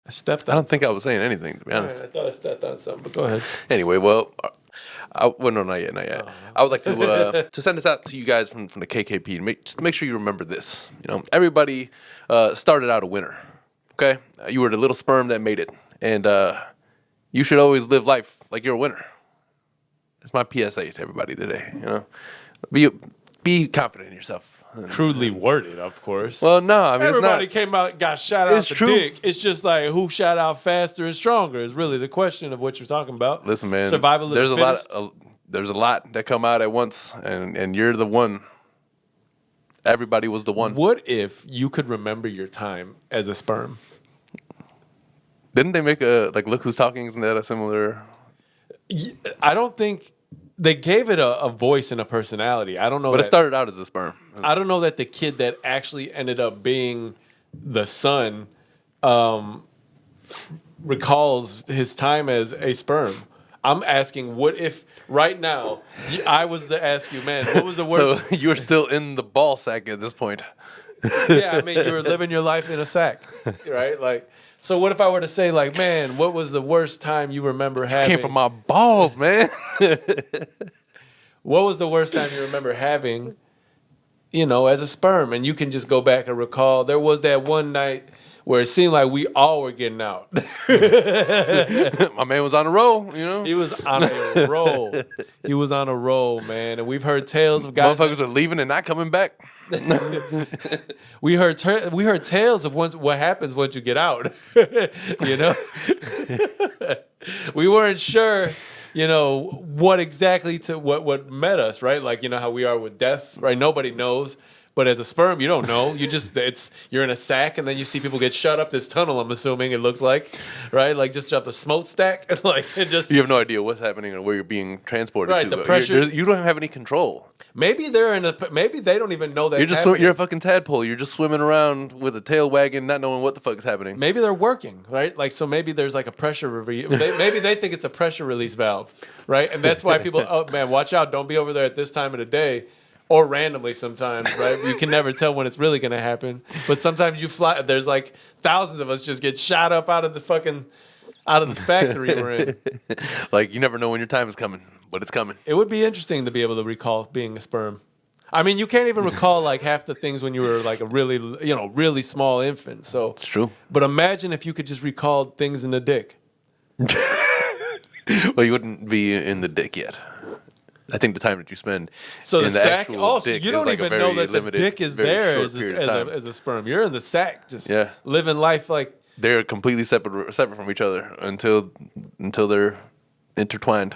I stepped on I don't think I was saying anything, to be honest. I thought I stepped on something, but go ahead. Anyway, well, no, not yet, not yet. I would like to send this out to you guys from the KKP and just make sure you remember this. You know, everybody started out a winner. Okay, you were the little sperm that made it, and you should always live life like you're a winner. That's my PSA to everybody today. You know, be confident in yourself. Crudely worded, of course. Well, no, I mean everybody it's not, came out, got shot out It's the true. dick. It's just like who shot out faster and stronger is really the question of what you're talking about. Listen, man. Survival of there's the a lot. fittest. There's a lot that come out at once, and you're the one. Everybody was the one. What if you could remember your time as a sperm? Didn't they make a Look Who's Talking? Isn't that a similar? I don't think they gave it a voice and a personality. I don't know. But it started out as a sperm. I don't know that the kid that actually ended up being the son recalls his time as a sperm. I'm asking, what if right now I was to ask you, man, what was the worst? So you're still in the ball sack at this point. Yeah, I mean, you were living your life in a sack, right? Like, so what if I were to say, like, man, what was the worst time you remember having? Came from my balls, man. What was the worst time you remember having, you know, as a sperm? And you can just go back and recall. There was that one night where it seemed like we all were getting out. My man was on a roll, you know. He was on a roll. He was on a roll, man. And we've heard tales of guys. Motherfuckers are leaving and not coming back. We heard tales of what happens once you get out. You know, we weren't sure. You know what exactly what met us, right? Like, you know how we are with death, right? Nobody knows. But as a sperm, you don't know. You're in a sack, and then you see people get shot up this tunnel. I'm assuming it looks like, right? Like just up a smokestack, and like it just. You have no idea what's happening or where you're being transported Right, to. the pressure. You don't have any control. Maybe maybe they don't even know that. You're a fucking tadpole. You're just swimming around with a tail wagging, not knowing what the fuck is happening. Maybe they're working, right? Like, so maybe there's like a pressure maybe they think it's a pressure release valve, right? And that's why people, oh man, watch out, don't be over there at this time of the day. Or randomly sometimes, right? You can never tell when it's really going to happen. But sometimes you fly. There's like thousands of us just get shot up out of this factory we're in. Like, you never know when your time is coming, but it's coming. It would be interesting to be able to recall being a sperm. I mean, you can't even recall like half the things when you were like a really small infant. So It's true. But imagine if you could just recall things in the dick. Well, you wouldn't be in the dick yet. I think the time that you spend so in the the sack. actual Also, dick you don't is like even a know very that the limited, dick is very there short as period of time. a sperm. You're in the sack, just Yeah. living life like. They're completely separate from each other until they're intertwined.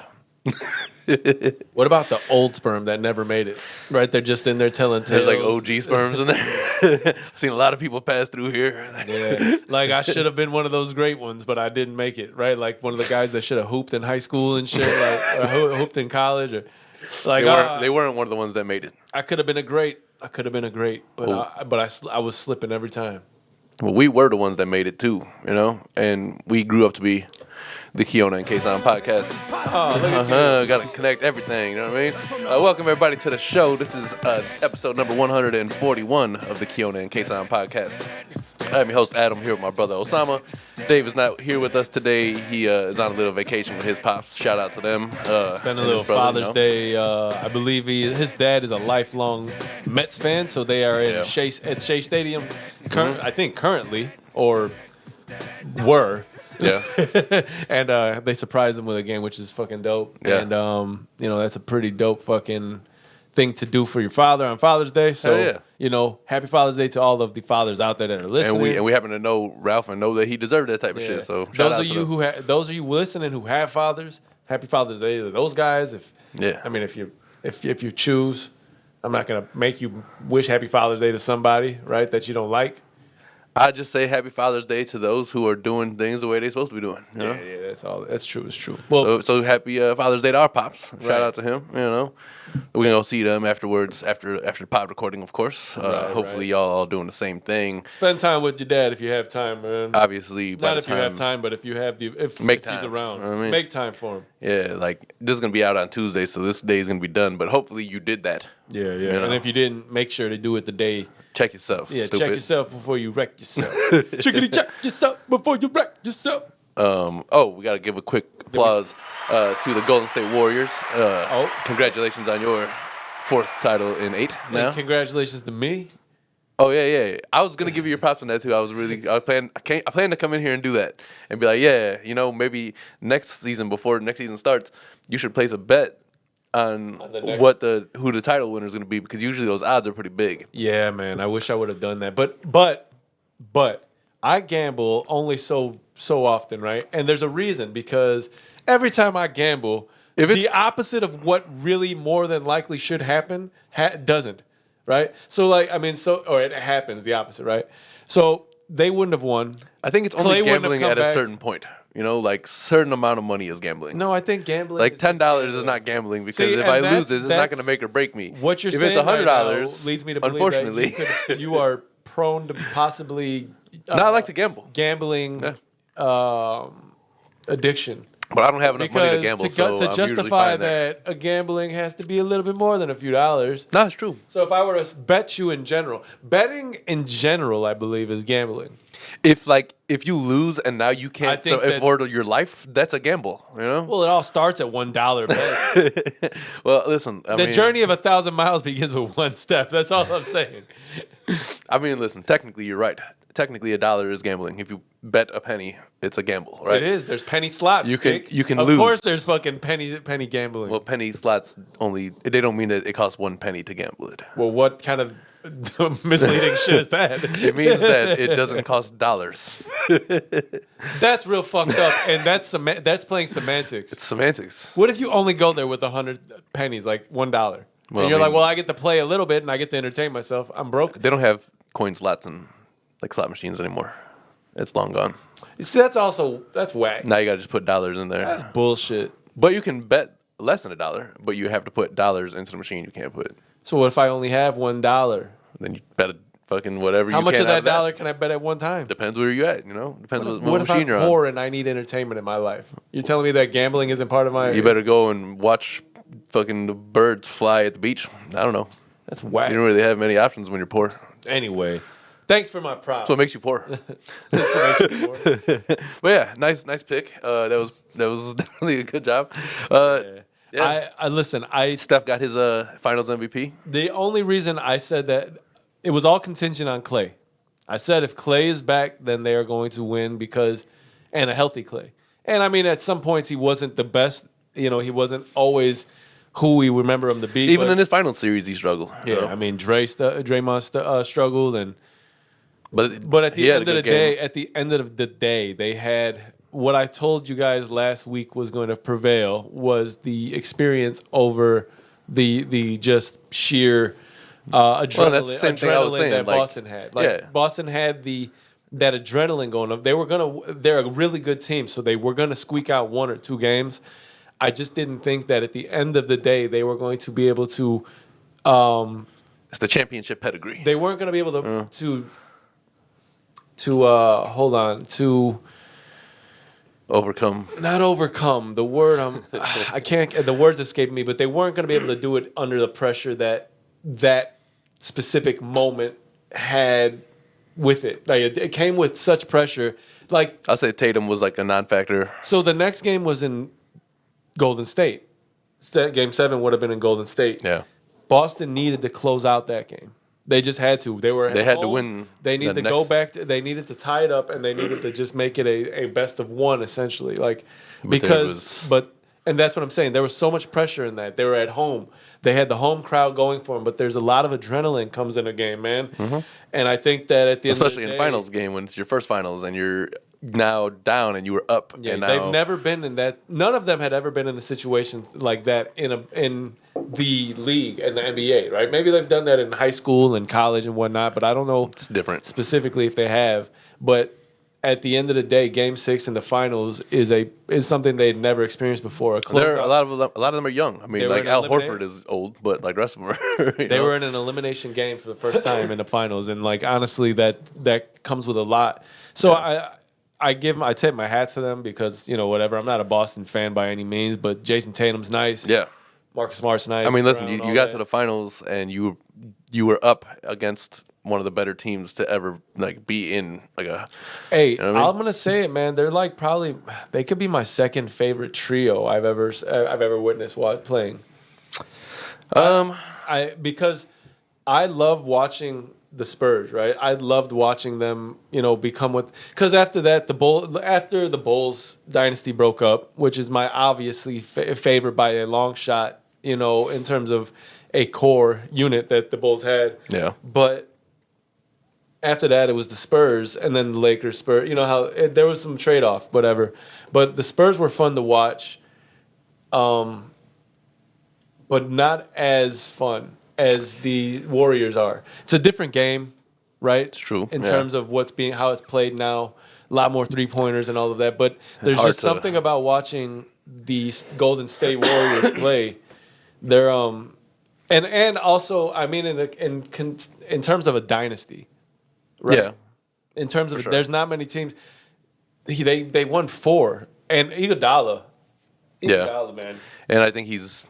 What about the old sperm that never made it? Right, they're just in there telling tales. There's like OG sperms in there. I've seen a lot of people pass through here. Yeah, like I should have been one of those great ones, but I didn't make it. Right, like one of the guys that should have hooped in high school and shit, like or hooped in college, or like They weren't one of the ones that made it. I could have been a great, but I was slipping every time. Well, we were the ones that made it too, you know, and we grew up to be the Kiona and Kasson podcast. Oh, look at you. Got to connect everything, you know what I mean? Welcome everybody to the show. This is episode number 141 of the Kiona and Kasson podcast. I'm your host Adam here with my brother Osama. Dave is not here with us today. He is on a little vacation with his pops. Shout out to them. Spend a little Father's Day. I believe his dad is a lifelong Mets fan, so they are at Shea Stadium. I think currently or were. Yeah. And they surprised him with a game, which is fucking dope. Yeah. And that's a pretty dope fucking thing to do for your father on Father's Day. So happy Father's Day to all of the fathers out there that are listening. And we happen to know Ralph and know that he deserved that type of shit. So those of you listening who have fathers, happy Father's Day to those guys. If you choose, I'm not gonna make you wish happy Father's Day to somebody, right, that you don't like. I just say happy Father's Day to those who are doing things the way they're supposed to be doing. You know? Yeah, that's all. That's true. It's true. Well, so happy Father's Day to our pops. Shout out to him. You know, we're gonna go see them afterwards after the pod recording, of course. Hopefully, y'all all doing the same thing. Spend time with your dad if you have time, man. Obviously, not if you have time, but if you have if he's around, I mean, make time for him. Yeah, like this is gonna be out on Tuesday, so this day is gonna be done. But hopefully, you did that. Yeah. You know? And if you didn't, make sure to do it the day check yourself. Yeah, stupid. check yourself before you wreck yourself. Chickity check yourself before you wreck yourself. We got to give a quick applause to the Golden State Warriors. Congratulations on your 4th title in 8 now. And congratulations to me. Oh yeah. I was gonna give you your props on that too. I plan to come in here and do that and be like, yeah, maybe next season before next season starts, you should place a bet on who the title winner is gonna be, because usually those odds are pretty big. Yeah, man. I wish I would have done that, but I gamble only so often, right? And there's a reason, because every time I gamble, the opposite of what really more than likely should happen doesn't. Right? So, or it happens the opposite, right? So, they wouldn't have won. I think it's only gambling at a certain point. Like certain amount of money is gambling. No, I think gambling. Like $10 is not gambling, because if I lose this, it's not going to make or break me. What you're saying if it's $100, right now leads me to believe unfortunately, that you are prone to possibly. I like to gamble. Gambling addiction. But I don't have enough money to gamble, to justify that a gambling has to be a little bit more than a few dollars. No, it's true. So if I were to bet you in general, betting in general, I believe, is gambling. If you lose and now you can't afford your life, that's a gamble. Well, it all starts at $1 bet. Well, listen. The journey of 1,000 miles begins with one step. That's all I'm saying. I mean, listen. Technically, you're right. Technically, $1 is gambling. If you bet a penny, it's a gamble, right? It is. There's penny slots. You can of lose. Of course, there's fucking penny gambling. Well, penny slots they don't mean that it costs 1 penny to gamble it. Well, what kind of misleading shit is that? It means that it doesn't cost dollars. That's real fucked up, and that's playing semantics. It's semantics. What if you only go there with 100 pennies, like $1? Well, and you're like, well, I get to play a little bit, and I get to entertain myself. I'm broke. They don't have coin slots and slot machines anymore. It's long gone. You see, that's whack. Now you gotta just put dollars in there. That's bullshit. But you can bet less than $1, but you have to put dollars into the machine. You can't put. So what if I only have $1? Then you bet fucking whatever. How much of that dollar can I bet at one time? Depends where you're at. Depends what if I'm poor and I need entertainment in my life? You're telling me that gambling isn't part of my. You better go and watch fucking the birds fly at the beach. I don't know. That's whack. You don't really have many options when you're poor. Anyway. Thanks for my prop. That's what makes you poor. That's what makes you poor. But yeah, nice pick. That was definitely a good job. Yeah. I listen. Steph got his Finals MVP. The only reason I said that, it was all contingent on Clay. I said if Clay is back, then they are going to win, and a healthy Clay. And I mean, at some points he wasn't the best. He wasn't always who we remember him to be. Even in his final series, he struggled. Yeah, I mean, Draymond struggled, and. But at the end of the day, they had what I told you guys last week was going to prevail was the experience over the just sheer adrenaline that Boston had. Boston had that adrenaline going up. They're a really good team, so they were gonna squeak out 1 or 2 games. I just didn't think that at the end of the day they were going to be able to. It's the championship pedigree. They weren't going to be able to overcome. Not overcome. The word I can't. The words escape me, but they weren't going to be able to do it under the pressure that specific moment had with it. Like it came with such pressure. Like I'll say Tatum was like a non-factor. So the next game was in Golden State. Game 7 would have been in Golden State. Yeah. Boston needed to close out that game. They just had to. They had to win. They needed to go back. They needed to tie it up, and they needed to just make it a best of one, essentially. And that's what I'm saying. There was so much pressure in that. They were at home. They had the home crowd going for them, but there's a lot of adrenaline comes in a game, man. Mm-hmm. And I think that at the end of the day, especially in finals game when it's your first finals and you're now down and you were up. Yeah, and now they've never been in that. None of them had ever been in a situation like that in the league and the NBA, right? Maybe they've done that in high school and college and whatnot, but I don't know. It's different specifically if they have. But at the end of the day, Game 6 in the finals is something they'd never experienced before. A lot of them are young. I mean, like Al Horford is old, but like the rest of them are. They were in an elimination game for the first time in the finals, and like honestly, that comes with a lot. So yeah. I tip my hat to them because whatever. I'm not a Boston fan by any means, but Jason Tatum's nice. Yeah. Marcus Smart's nice. I mean, listen, you got to the finals and you were up against one of the better teams to ever like be in like a. Hey, You know what I mean? I'm gonna say it, man. They're like probably they could be my second favorite trio I've ever witnessed while playing. I because I love watching the Spurs, right? I loved watching them, become what. Because after that, after the Bulls dynasty broke up, which is my obviously favorite by a long shot, in terms of a core unit that the Bulls had. Yeah. But after that, it was the Spurs, and then the Lakers. Spurs, there was some trade off, whatever. But the Spurs were fun to watch, but not as fun as the Warriors are. It's a different game, right? It's true, in yeah. terms of how it's played now. A lot more 3-pointers and all of that. But there's hard just to- something about watching the Golden State Warriors play. They're and also, I mean, in terms of a dynasty, right? Yeah. In terms of sure. there's not many teams. They won 4, and Iguodala, man. And I think he's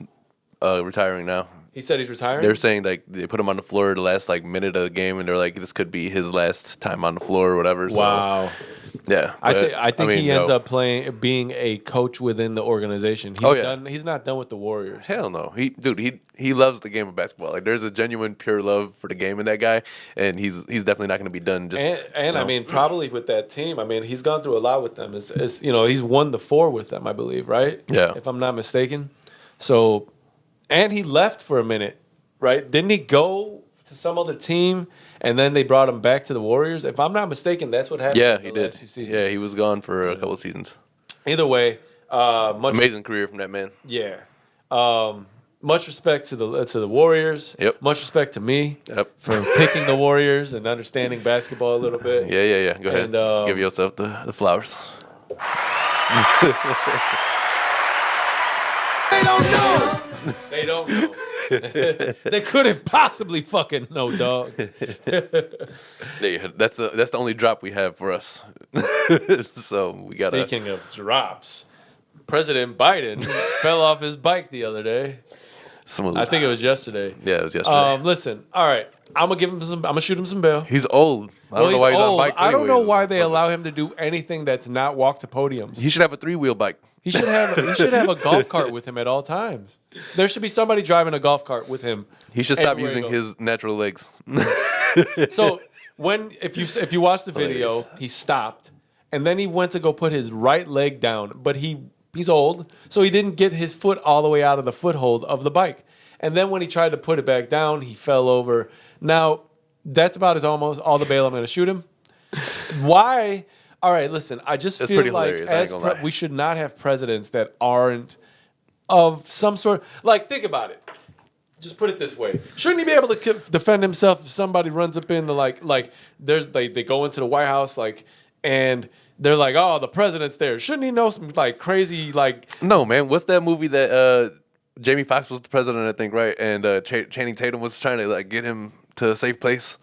retiring now. He said he's retiring. They're saying like they put him on the floor the last like minute of the game, and they're like this could be his last time on the floor or whatever. Wow. So, yeah. I think mean, he ends up being a coach within the organization. He's not done with the Warriors. Hell no. He loves the game of basketball. Like there's a genuine pure love for the game in that guy, and he's definitely not going to be done. I mean, probably with that team. I mean, he's gone through a lot with them. He's won the 4 with them, I believe, right? Yeah. If I'm not mistaken. So, and he left for a minute, right? Didn't he go to some other team, and then they brought him back to the Warriors? If I'm not mistaken, that's what happened. Yeah, in he the did. last few seasons. Yeah, he was gone for a couple of seasons. Either way, Amazing career from that man. Yeah. Much respect to the Warriors. Yep. Much respect to me Yep. for picking the Warriors and understanding basketball a little bit. Yeah. Go ahead. And, Give yourself the flowers. They don't know. They don't know. They couldn't possibly fucking know, dog. Yeah, that's the only drop we have for us. So we gotta. Speaking of drops, President Biden fell off his bike the other day. Smooth. I think it was yesterday. Yeah, it was yesterday. Listen, all right. I'm gonna shoot him some bail. He's old. I don't know He's why he's old. on bikes. I don't know anyways. why they allow him to do anything that's not walk to podiums. He should have a 3-wheel bike. He should have a golf cart with him at all times. There should be somebody driving a golf cart with him. He should stop everywhere he using goes. his natural legs. So if you watch the video, Hilarious. he stopped and then he went to go put his right leg down, but he's old, so he didn't get his foot all the way out of the foothold of the bike. And then when he tried to put it back down, he fell over. Now, that's about almost all the bail I'm going to shoot him. Why? All right, listen, I just That's feel pretty like hilarious, I ain't gonna lie. we should not have presidents that aren't of some sort. Like, think about it. Just put it this way: shouldn't he be able to defend himself if somebody runs up in the they go into the White House and they're like, oh, the president's there. Shouldn't he know some crazy No, man. What's that movie that Jamie Foxx was the president, I think, right? And Channing Tatum was trying to get him to a safe place.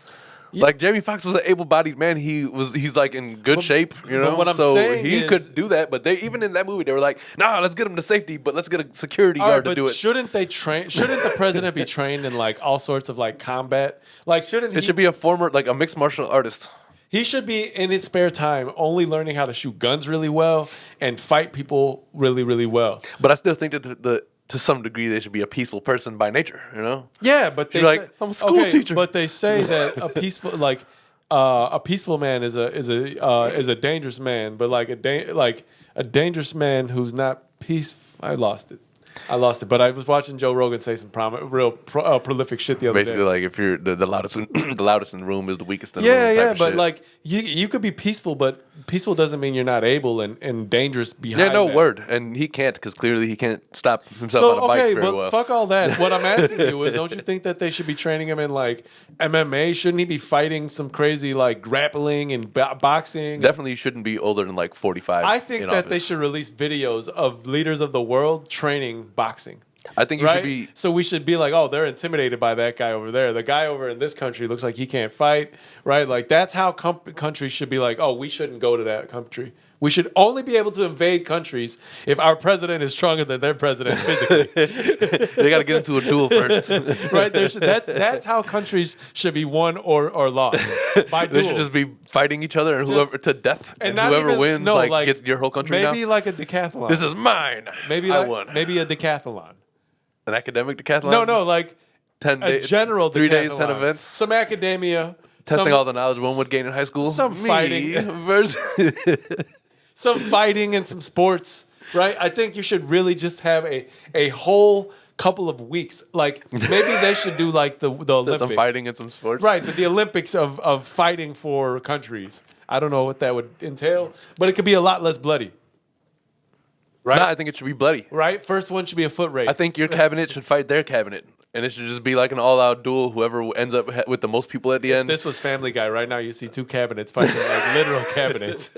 Like Jamie Foxx was an able-bodied man. He's like in good shape, you know. but what I'm so saying he is- could do that. But even in that movie, they were like, "Nah, let's get him to safety, but let's get a security All right, guard to but do it." shouldn't they train? Shouldn't the president be trained in all sorts of combat? Shouldn't he? It should be a former a mixed martial artist. He should be in his spare time only learning how to shoot guns really well and fight people really, really well. But I still think that to some degree they should be a peaceful person by nature, you know. Yeah, but they You're like, say, I'm a school teacher. But they say that a peaceful man is a dangerous man, but a dangerous man who's not peaceful. I lost it. But I was watching Joe Rogan say some real prolific shit the other Basically, day. if you're the loudest, the loudest in the room is the weakest in the Yeah, room. yeah, type of but shit. you could be peaceful, but peaceful doesn't mean you're not able and dangerous behind. Yeah, no that. word, and he can't because clearly he can't stop himself So on a bike okay, very but well. fuck all that. What I'm asking you is, don't you think that they should be training him in MMA? Shouldn't he be fighting some crazy grappling and boxing? Definitely, you shouldn't be older than 45. I think in that they office. should release videos of leaders of the world training boxing. I think you Right? should be. So we should be oh, they're intimidated by that guy over there. The guy over in this country looks like he can't fight, right? That's how countries should be oh, we shouldn't go to that country. We should only be able to invade countries if our president is stronger than their president physically. They got to get into a duel first. Right? That's how countries should be won or lost. By They duels. should just be fighting each other and whoever to death. And not whoever even- wins no, gets your whole country maybe now. like a decathlon. This is mine. maybe I like, won. maybe a decathlon. An academic decathlon? No, like 10 a days, general 3 days, decathlon. 10 events. Some academia. Testing some, all the knowledge one would gain in high school. some Me fighting. versus some fighting and some sports, right? I think you should really just have a whole couple of weeks. Like maybe they should do like the Olympics. some fighting and some sports. Right, the Olympics of fighting for countries. I don't know what that would entail, but it could be a lot less bloody. Right? No, I think it should be bloody. Right? First one should be a foot race. I think your cabinet should fight their cabinet. And it should just be like an all-out duel. Whoever ends up with the most people at the end. This was Family Guy. Right now you see two cabinets fighting, like literal cabinets.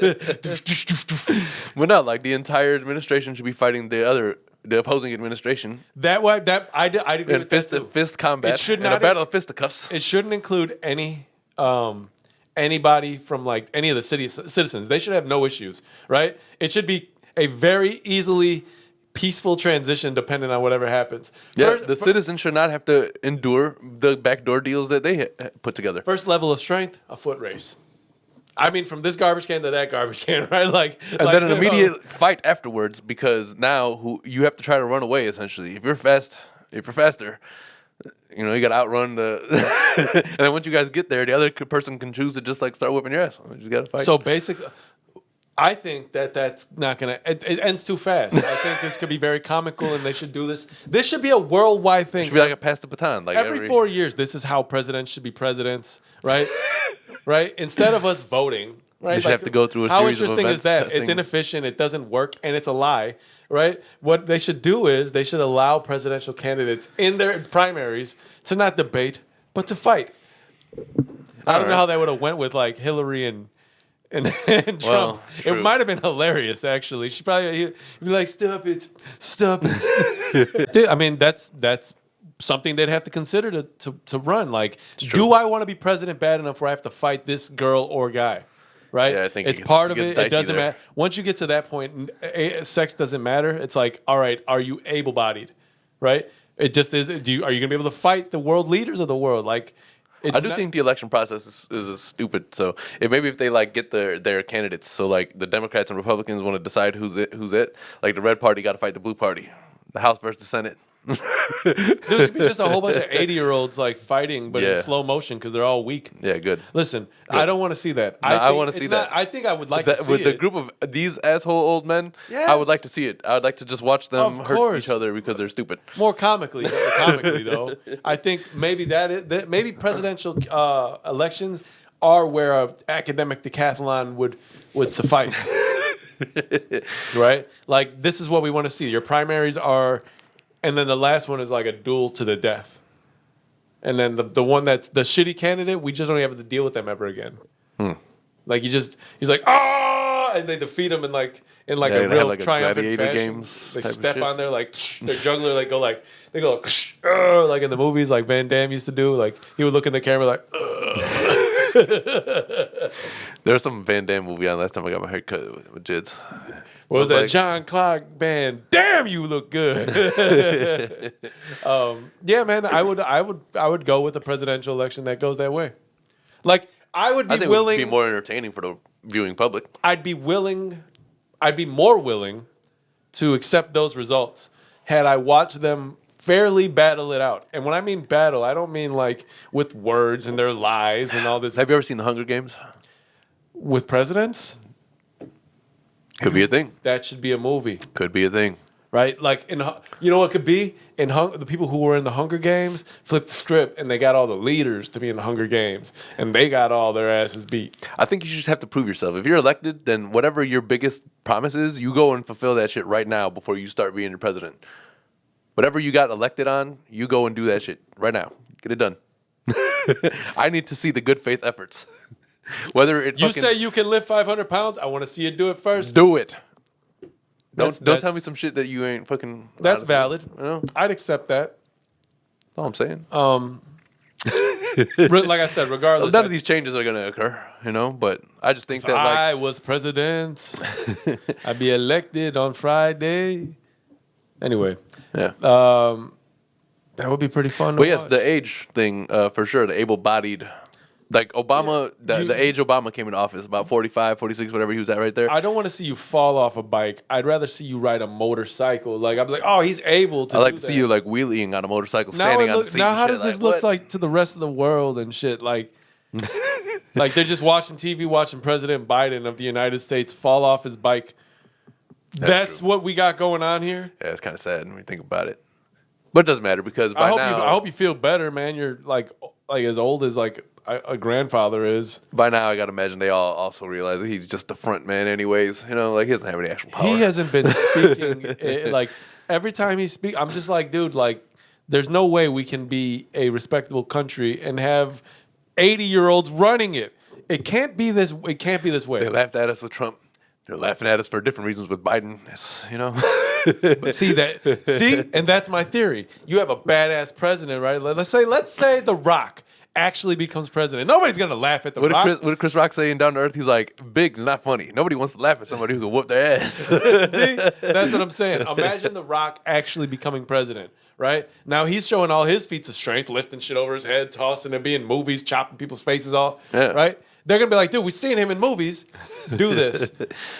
Well, no, like the entire administration should be fighting the opposing administration. I'd agree And with that too. fist combat. It should and not a battle of fisticuffs. It shouldn't include anybody from like any of the city's citizens. They should have no issues, right? It should be a very easily peaceful transition depending on whatever happens. Yeah, the citizens should not have to endure the backdoor deals that they put together. First level of strength, a foot race. I mean, from this garbage can to that garbage can, right? And then an immediate fight afterwards, because now you have to try to run away. Essentially, if you're faster, you got to outrun the. And then once you guys get there, the other person can choose to just like start whipping your ass. You just got to fight. So basically, I think that's not gonna. It ends too fast. I think this could be very comical, and they should do this. This should be a worldwide thing. it should be like a pass the baton. Like every 4 years, this is how presidents should be presidents, right? Right? Instead of us voting, right? You should have to go through a how series of interesting events is that? testing. It's inefficient. It doesn't work, and it's a lie, right? What they should do is they should allow presidential candidates in their primaries to not debate, but to fight. I don't know how that would have went with like Hillary and Trump. Well, it true. might have been hilarious, actually. She probably he'd be like, "Stop it, stop it." I mean, that's something they'd have to consider to run. Like, do I want to be president bad enough where I have to fight this girl or guy? Right? Yeah, I think it's it part of gets it. It dicey doesn't there. matter. Once you get to that point, sex doesn't matter. It's like, all right, are you able-bodied? Right? It just is. Are you going to be able to fight the world leaders of the world? Like, I do think the election process is stupid. So maybe if they like get their candidates, so like the Democrats and Republicans want to decide who's it. Like the red party got to fight the blue party, the House versus the Senate. there should be just a whole bunch of 80-year-olds like fighting, but in Yeah. slow motion because they're all weak. Yeah, good. Listen, I don't want to see that. I wanna see that. I think I would like to see With the it. group of these asshole old men, Yes. I would like to see it. I would like to just watch them Of hurt course. each other because they're stupid. More comically though. I think maybe maybe presidential elections are where an academic decathlon would suffice. Right? Like this is what we want to see. Your primaries are, and then the last one is like a duel to the death. And then the one that's the shitty candidate, we just don't have to deal with them ever again. Like he's like, ah, and they defeat him in a they real have like a triumphant gladiator fashion. games They type of step shit. on there like their juggler, they go like in the movies, like Van Damme used to do. Like he would look in the camera like, There was some Van Damme movie on last time I got my hair cut with Jids. what was I that? was like- John Clark Van Damn, you look good. Yeah, man, I would go with a presidential election that goes that way. Like I would I be think willing. it would be more entertaining for the viewing public. I'd be more willing to accept those results had I watched them fairly battle it out. And when I mean battle, I don't mean like with words and their lies and all this. Have you ever seen The Hunger Games? With presidents, Could be a thing. that should be a movie, Could be a thing. right? Like you know what could be the people who were in the Hunger Games flipped the script and they got all the leaders to be in the Hunger Games and they got all their asses beat. I think you just have to prove yourself. If you're elected, then whatever your biggest promise is, you go and fulfill that shit right now before you start being the president. Whatever you got elected on, you go and do that shit right now. Get it done. I need to see the good faith efforts. Whether it You fucking- say you can lift 500 pounds? I want to see you do it first. do it. That's- Don't tell that's- me some shit that you ain't fucking. That's honestly. valid. You know? I'd accept that. That's all I'm saying. Like I said, regardless, None of these changes are going to occur, you know. But I just think if that like I was president, I'd be elected on Friday. Anyway, yeah. that would be pretty fun to But yes, watch. the age thing for sure. The able-bodied, like Obama, the age Obama came into office about 45, 46, whatever he was at right there. I don't want to see you fall off a bike. I'd rather see you ride a motorcycle. Like I'm like, oh, he's able to. I like do to that. see you like wheeling on a motorcycle, Now, standing on the seat. now and how shit, does this like, look what? like to the rest of the world and shit? Like, like they're just watching TV, watching President Biden of the United States fall off his bike. That's true. what we got going on here. Yeah, it's kind of sad when we think about it. But it doesn't matter because by now, I hope you feel better, man. You're like as old as like a grandfather is. by now I got to imagine they all also realize that he's just the front man, anyways. You know, like he doesn't have any actual power. He hasn't been speaking like every time he speaks. I'm just like, dude, like there's no way we can be a respectable country and have 80-year-olds running it. It can't be this. It can't be this way. They laughed at us with Trump. They're laughing at us for different reasons with Biden. It's, you know. But see, and that's my theory. You have a badass president, right? Let's say The Rock actually becomes president. Nobody's gonna laugh at The Rock. What did Chris Rock say in Down to Earth? He's like, big is not funny. Nobody wants to laugh at somebody who can whoop their ass. See, that's what I'm saying. Imagine The Rock actually becoming president, right? Now he's showing all his feats of strength, lifting shit over his head, tossing and being movies, chopping people's faces off, Yeah. right? They're gonna be like, dude, we've seen him in movies do this.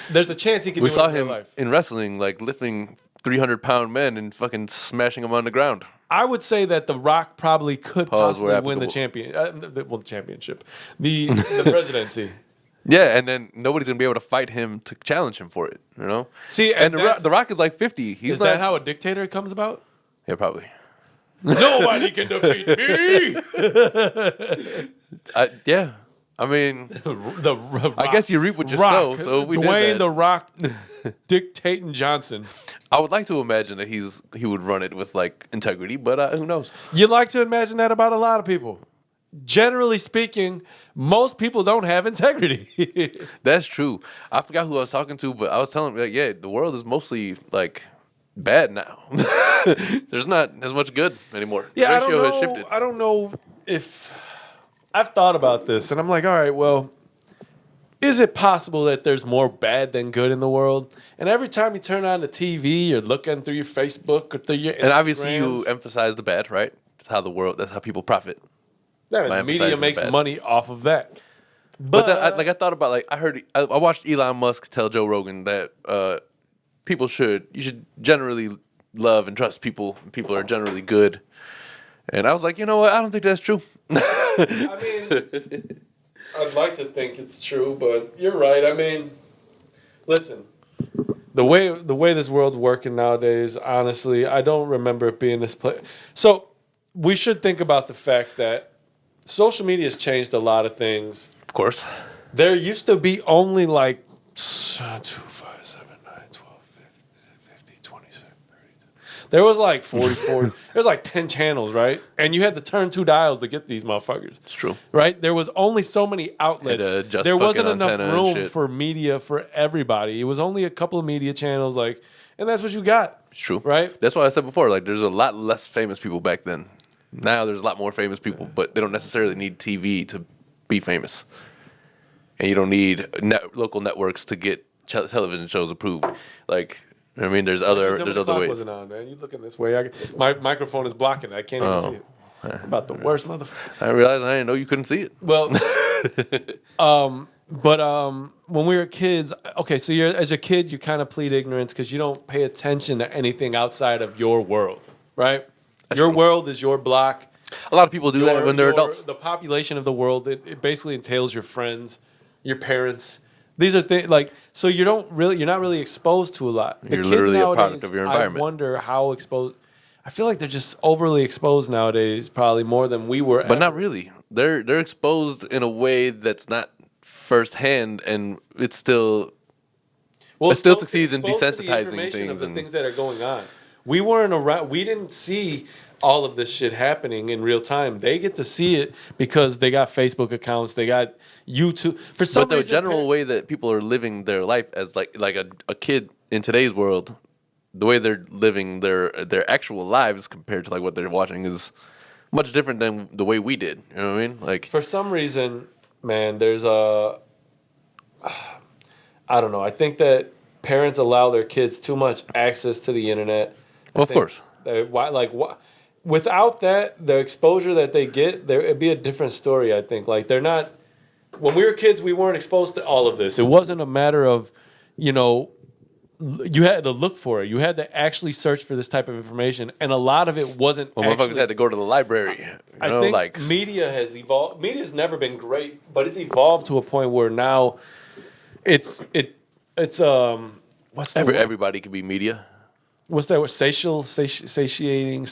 There's a chance he can. We do saw it in real him life. in wrestling, like lifting 300-pound men and fucking smashing them on the ground. I would say that The Rock probably could Pause where possibly win the applicable. championship, the presidency. Yeah, and then nobody's gonna be able to fight him to challenge him for it. You know. See, And that's- the Rock is like 50. He's Is like, that how a dictator comes about? yeah, probably. Nobody can defeat me. Yeah. I mean, I guess you reap what you sow. So we did Dwayne that. the Rock dictating Johnson. I would like to imagine that he would run it with like integrity, but who knows? You like to imagine that about a lot of people. Generally speaking, most people don't have integrity. That's true. I forgot who I was talking to, but I was telling him, like, yeah, the world is mostly like bad now. There's not as much good anymore. Yeah, The ratio has shifted. I don't know if I've thought about this, and I'm like, all right, well, is it possible that there's more bad than good in the world? And every time you turn on the TV, you're looking through your Facebook or through your Instagrams. And obviously, you emphasize the bad, right? That's how that's how people profit. Yeah, by the media emphasizing makes the bad. money off of that. But then, I thought about like I watched Elon Musk tell Joe Rogan that you should generally love and trust people. People are generally good. And I was like, you know what? I don't think that's true. I mean, I'd like to think it's true, but you're right. I mean, listen, the way this world's working nowadays, honestly, I don't remember it being this place. So we should think about the fact that social media has changed a lot of things. Of course. There used to be only like 2, 5, 7, 9, 12, 50, 26, 32. There was like 44. There was like 10 channels, right? And you had to turn 2 dials to get these motherfuckers. It's true. Right? There was only so many Had outlets. to adjust There wasn't fucking enough antenna and room shit. for media for everybody. It was only a couple of media channels, like, and that's what you got. It's true. Right? That's why I said before, like, there's a lot less famous people back then. Now there's a lot more famous people, but they don't necessarily need TV to be famous. And you don't need local networks to get television shows approved. Like, I mean, there's other ways. Wasn't on, man. You looking this way? My microphone is blocking it. I can't even see it. About the worst motherfucker. I realized I didn't know you couldn't see it. Well, when we were kids, okay, so as a kid, you kind of plead ignorance because you don't pay attention to anything outside of your world, right? Your true. world is your block. A lot of people do that when they're adults. The population of the world, it basically entails your friends, your parents. These are things like, so you're not really exposed to a lot. The You're kids literally a nowadays, product of your environment. I wonder how exposed. I feel like they're just overly exposed nowadays, probably more than we were. But not really. They're exposed in a way that's not firsthand, and it still succeeds in exposed to the desensitizing information things of the and- things that are going on. We weren't around. We didn't see all of this shit happening in real time. They get to see it because they got Facebook accounts, they got YouTube. For some But the reason, general way that people are living their life as like a kid in today's world, the way they're living their actual lives compared to like what they're watching is much different than the way we did. You know what I mean? Like, For some reason, man, there's a, I don't know. I think that parents allow their kids too much access to the internet. well, of course. Without that, the exposure that they get, it'd be a different story. I think like they're not. When we were kids, we weren't exposed to all of this. It wasn't a matter of, you know, you had to look for it. You had to actually search for this type of information, and a lot of it wasn't. Well, motherfuckers had to go to the library. You know, I think like media has evolved. Media's never been great, but it's evolved to a point where now it's what's the word? everybody can be media. What's that word? Satializing.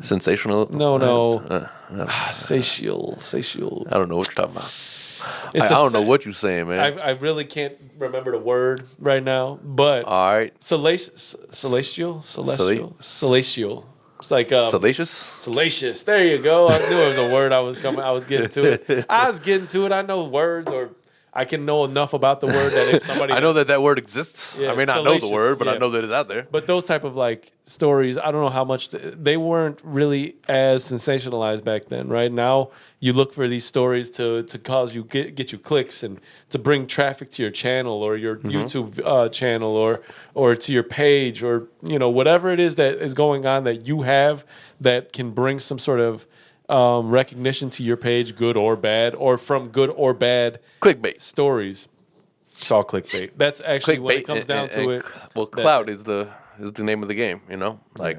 Sensational. No. Satial. I don't know what you're talking about. I It's don't know what you're saying, man. I really can't remember the word right now, but All right. celestial. It's like Salacious? salacious. There you go. I knew it was a word. I was getting to it. I know words, or I can know enough about the word that if somebody I know that word exists. Yeah, I may not know the salacious, word, but I yeah. know that it's out there. But those type of like stories, I don't know how much they weren't really as sensationalized back then. Right now, you look for these stories to cause you get you clicks and to bring traffic to your channel or your YouTube channel or to your page or whatever it is that is going on that you have that can bring some sort of recognition to your page, good or bad, or from good or bad Clickbait. stories. It's all clickbait. That's actually when it comes down to it. Well, clout is the name of the game, like,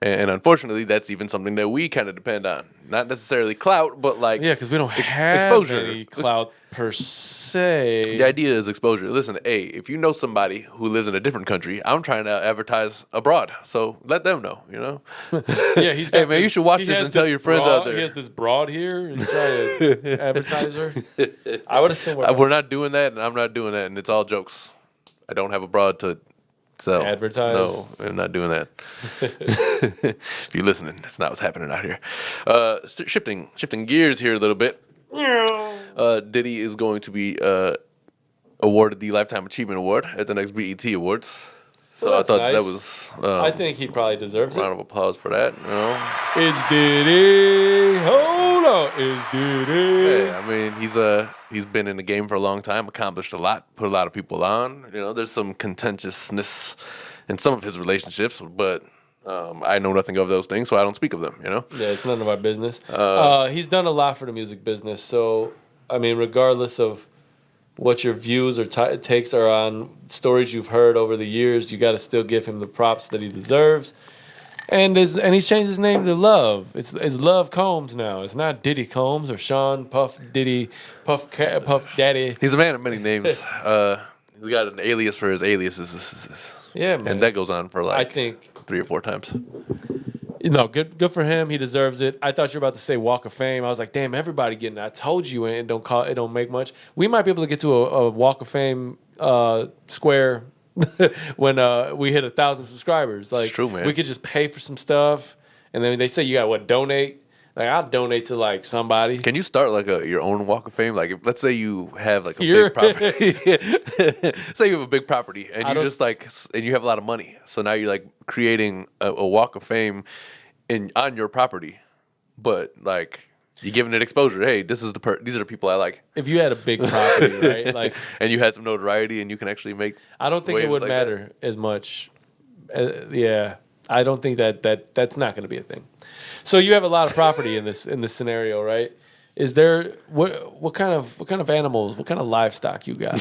and unfortunately, that's even something that we kind of depend on. Not necessarily clout, but like Yeah, because we don't have exposure. any clout per se. The idea is exposure. Listen, hey, if you know somebody who lives in a different country, I'm trying to advertise abroad, so let them know. Yeah, he's Hey, man, you should watch this and tell your friends out there. He has this broad here and try to advertise her. I would assume We're not doing that, and I'm not doing that, and it's all jokes. I don't have abroad to sell. Advertise? No, I'm not doing that. If you're listening, that's not what's happening out here. Shifting gears here a little bit. Diddy is going to be awarded the Lifetime Achievement Award at the next BET Awards. So I that's thought nice. that was I think he probably deserves round it. of applause for that. It's Diddy. Hold on. It's Diddy. Yeah, I mean, he's been in the game for a long time, accomplished a lot, put a lot of people on. There's some contentiousness in some of his relationships, but I know nothing of those things, so I don't speak of them. Yeah, it's none of our business. He's done a lot for the music business, so I mean, regardless of what your views or takes are on stories you've heard over the years, you got to still give him the props that he deserves. And he's changed his name to Love. It's Love Combs now. It's not Diddy Combs or Sean Puff Diddy Puff Daddy. He's a man of many names. He's got an alias for his aliases. Yeah, man. And that goes on for I think 3 or 4 times. good for him. He deserves it. I thought you were about to say Walk of Fame. I was like, damn, everybody getting it. I told you it don't make much. We might be able to get to a Walk of Fame square when we hit 1,000 subscribers. Like, it's true, man. We could just pay for some stuff, and then they say you got donate. Like, I'll donate to like somebody. Can you start like your own Walk of Fame? Like, let's say you have like a big property. Say you have a big property, and you just and you have a lot of money. So now you're like creating a Walk of Fame on your property, but like you're giving it exposure. Hey, this is these are the people I like. If you had a big property, right? Like, and you had some notoriety, and you can actually make. I don't think it would matter as much. Yeah, I don't think that's not going to be a thing. So you have a lot of property in this scenario, right? Is there what kind of animals, what kind of livestock you got?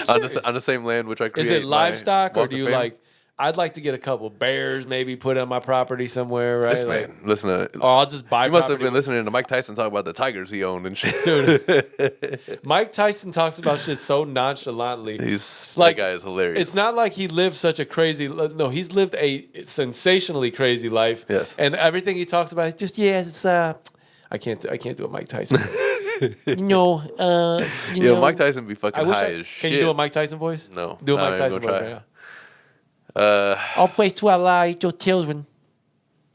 on the same land which I create. Is it livestock, or Walk do of you Fame? like? I'd like to get a couple bears, maybe put on my property somewhere, right? This man, listen to. Or I'll just buy. You must have property. been listening to Mike Tyson talk about the tigers he owned and shit. Dude. Mike Tyson talks about shit so nonchalantly. That guy is hilarious. It's not like he lived such a crazy. No, he's lived a sensationally crazy life. Yes. And everything he talks about, it's I can't do a Mike Tyson. Mike Tyson be fucking high as shit. Can you do a Mike Tyson voice? No. Do a I'm Mike not Tyson even gonna voice. try. Yeah. I'll play Twilight, your children.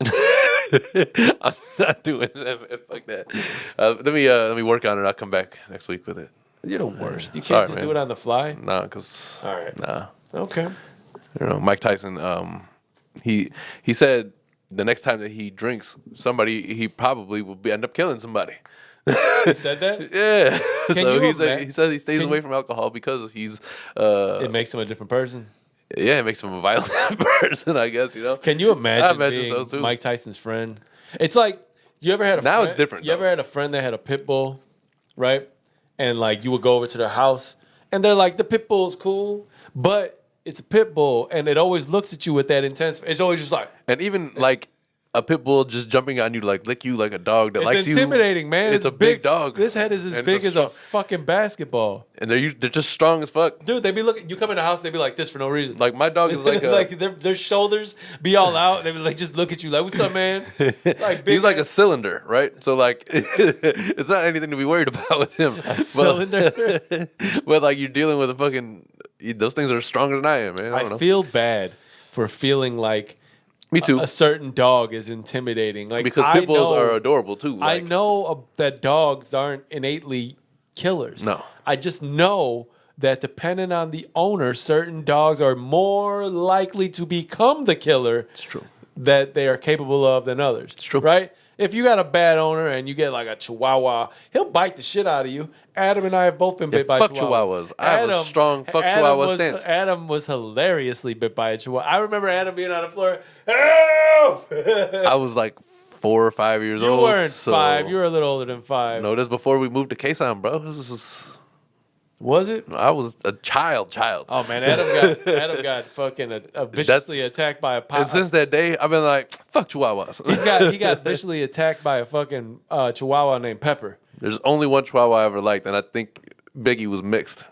I'm not doing that. Fuck that. Let me work on it. I'll come back next week with it. You're the worst. You can't Sorry, just man. do it on the fly. Nah, cause All right. nah. Okay. Mike Tyson he said the next time that he drinks, he probably will end up killing somebody. He said that? Yeah. So he said he stays Can away you- from alcohol because he's It makes him a different person. yeah, it makes him a violent person, I guess, you know. Can you imagine, I imagine being so too. Mike Tyson's friend? It's like, you ever had a Now friend, it's different, You ever though. had a friend that had a pit bull, right? And like you would go over to their house and they're like, the pit bull's cool, but it's a pit bull and it always looks at you with that intense. It's always just like, And even like a pit bull just jumping on you, like lick you like a dog that likes it's you. intimidating, man. It's a big dog. This head is as And big it's as a fucking basketball. And they're just strong as fuck. Dude, they be looking. You come in the house, they be like this for no reason. Like my dog is like a, like their shoulders be all out. They be like just look at you like, "What's up, man?" Like big he's like a ass cylinder, right? So like it's not anything to be worried about with him. cylinder. But like you're dealing with a fucking those things are stronger than I am, man. I don't know. feel bad for feeling like Me too. a certain dog is intimidating. Like Because pit bulls are adorable too. Like, I know that dogs aren't innately killers. No. I just know that depending on the owner, certain dogs are more likely to become the killer. It's true. That they are capable of than others. It's true. Right? If you got a bad owner and you get like a Chihuahua, he'll bite the shit out of you. Adam and I have both been bit by fuck Chihuahuas. Chihuahuas. I have a strong fuck Chihuahua stance. Adam was hilariously bit by a Chihuahua. I remember Adam being on the floor. Help! I was like 4 or 5 years You old. weren't so- 5. You were a little older than 5. No, that's before we moved to Kasson, bro. This is, Was it? I was a child. Oh man, Adam got fucking viciously attacked by a And since that day, I've been like, fuck Chihuahuas. he got viciously attacked by a fucking Chihuahua named Pepper. There's only one Chihuahua I ever liked, and I think Biggie was mixed.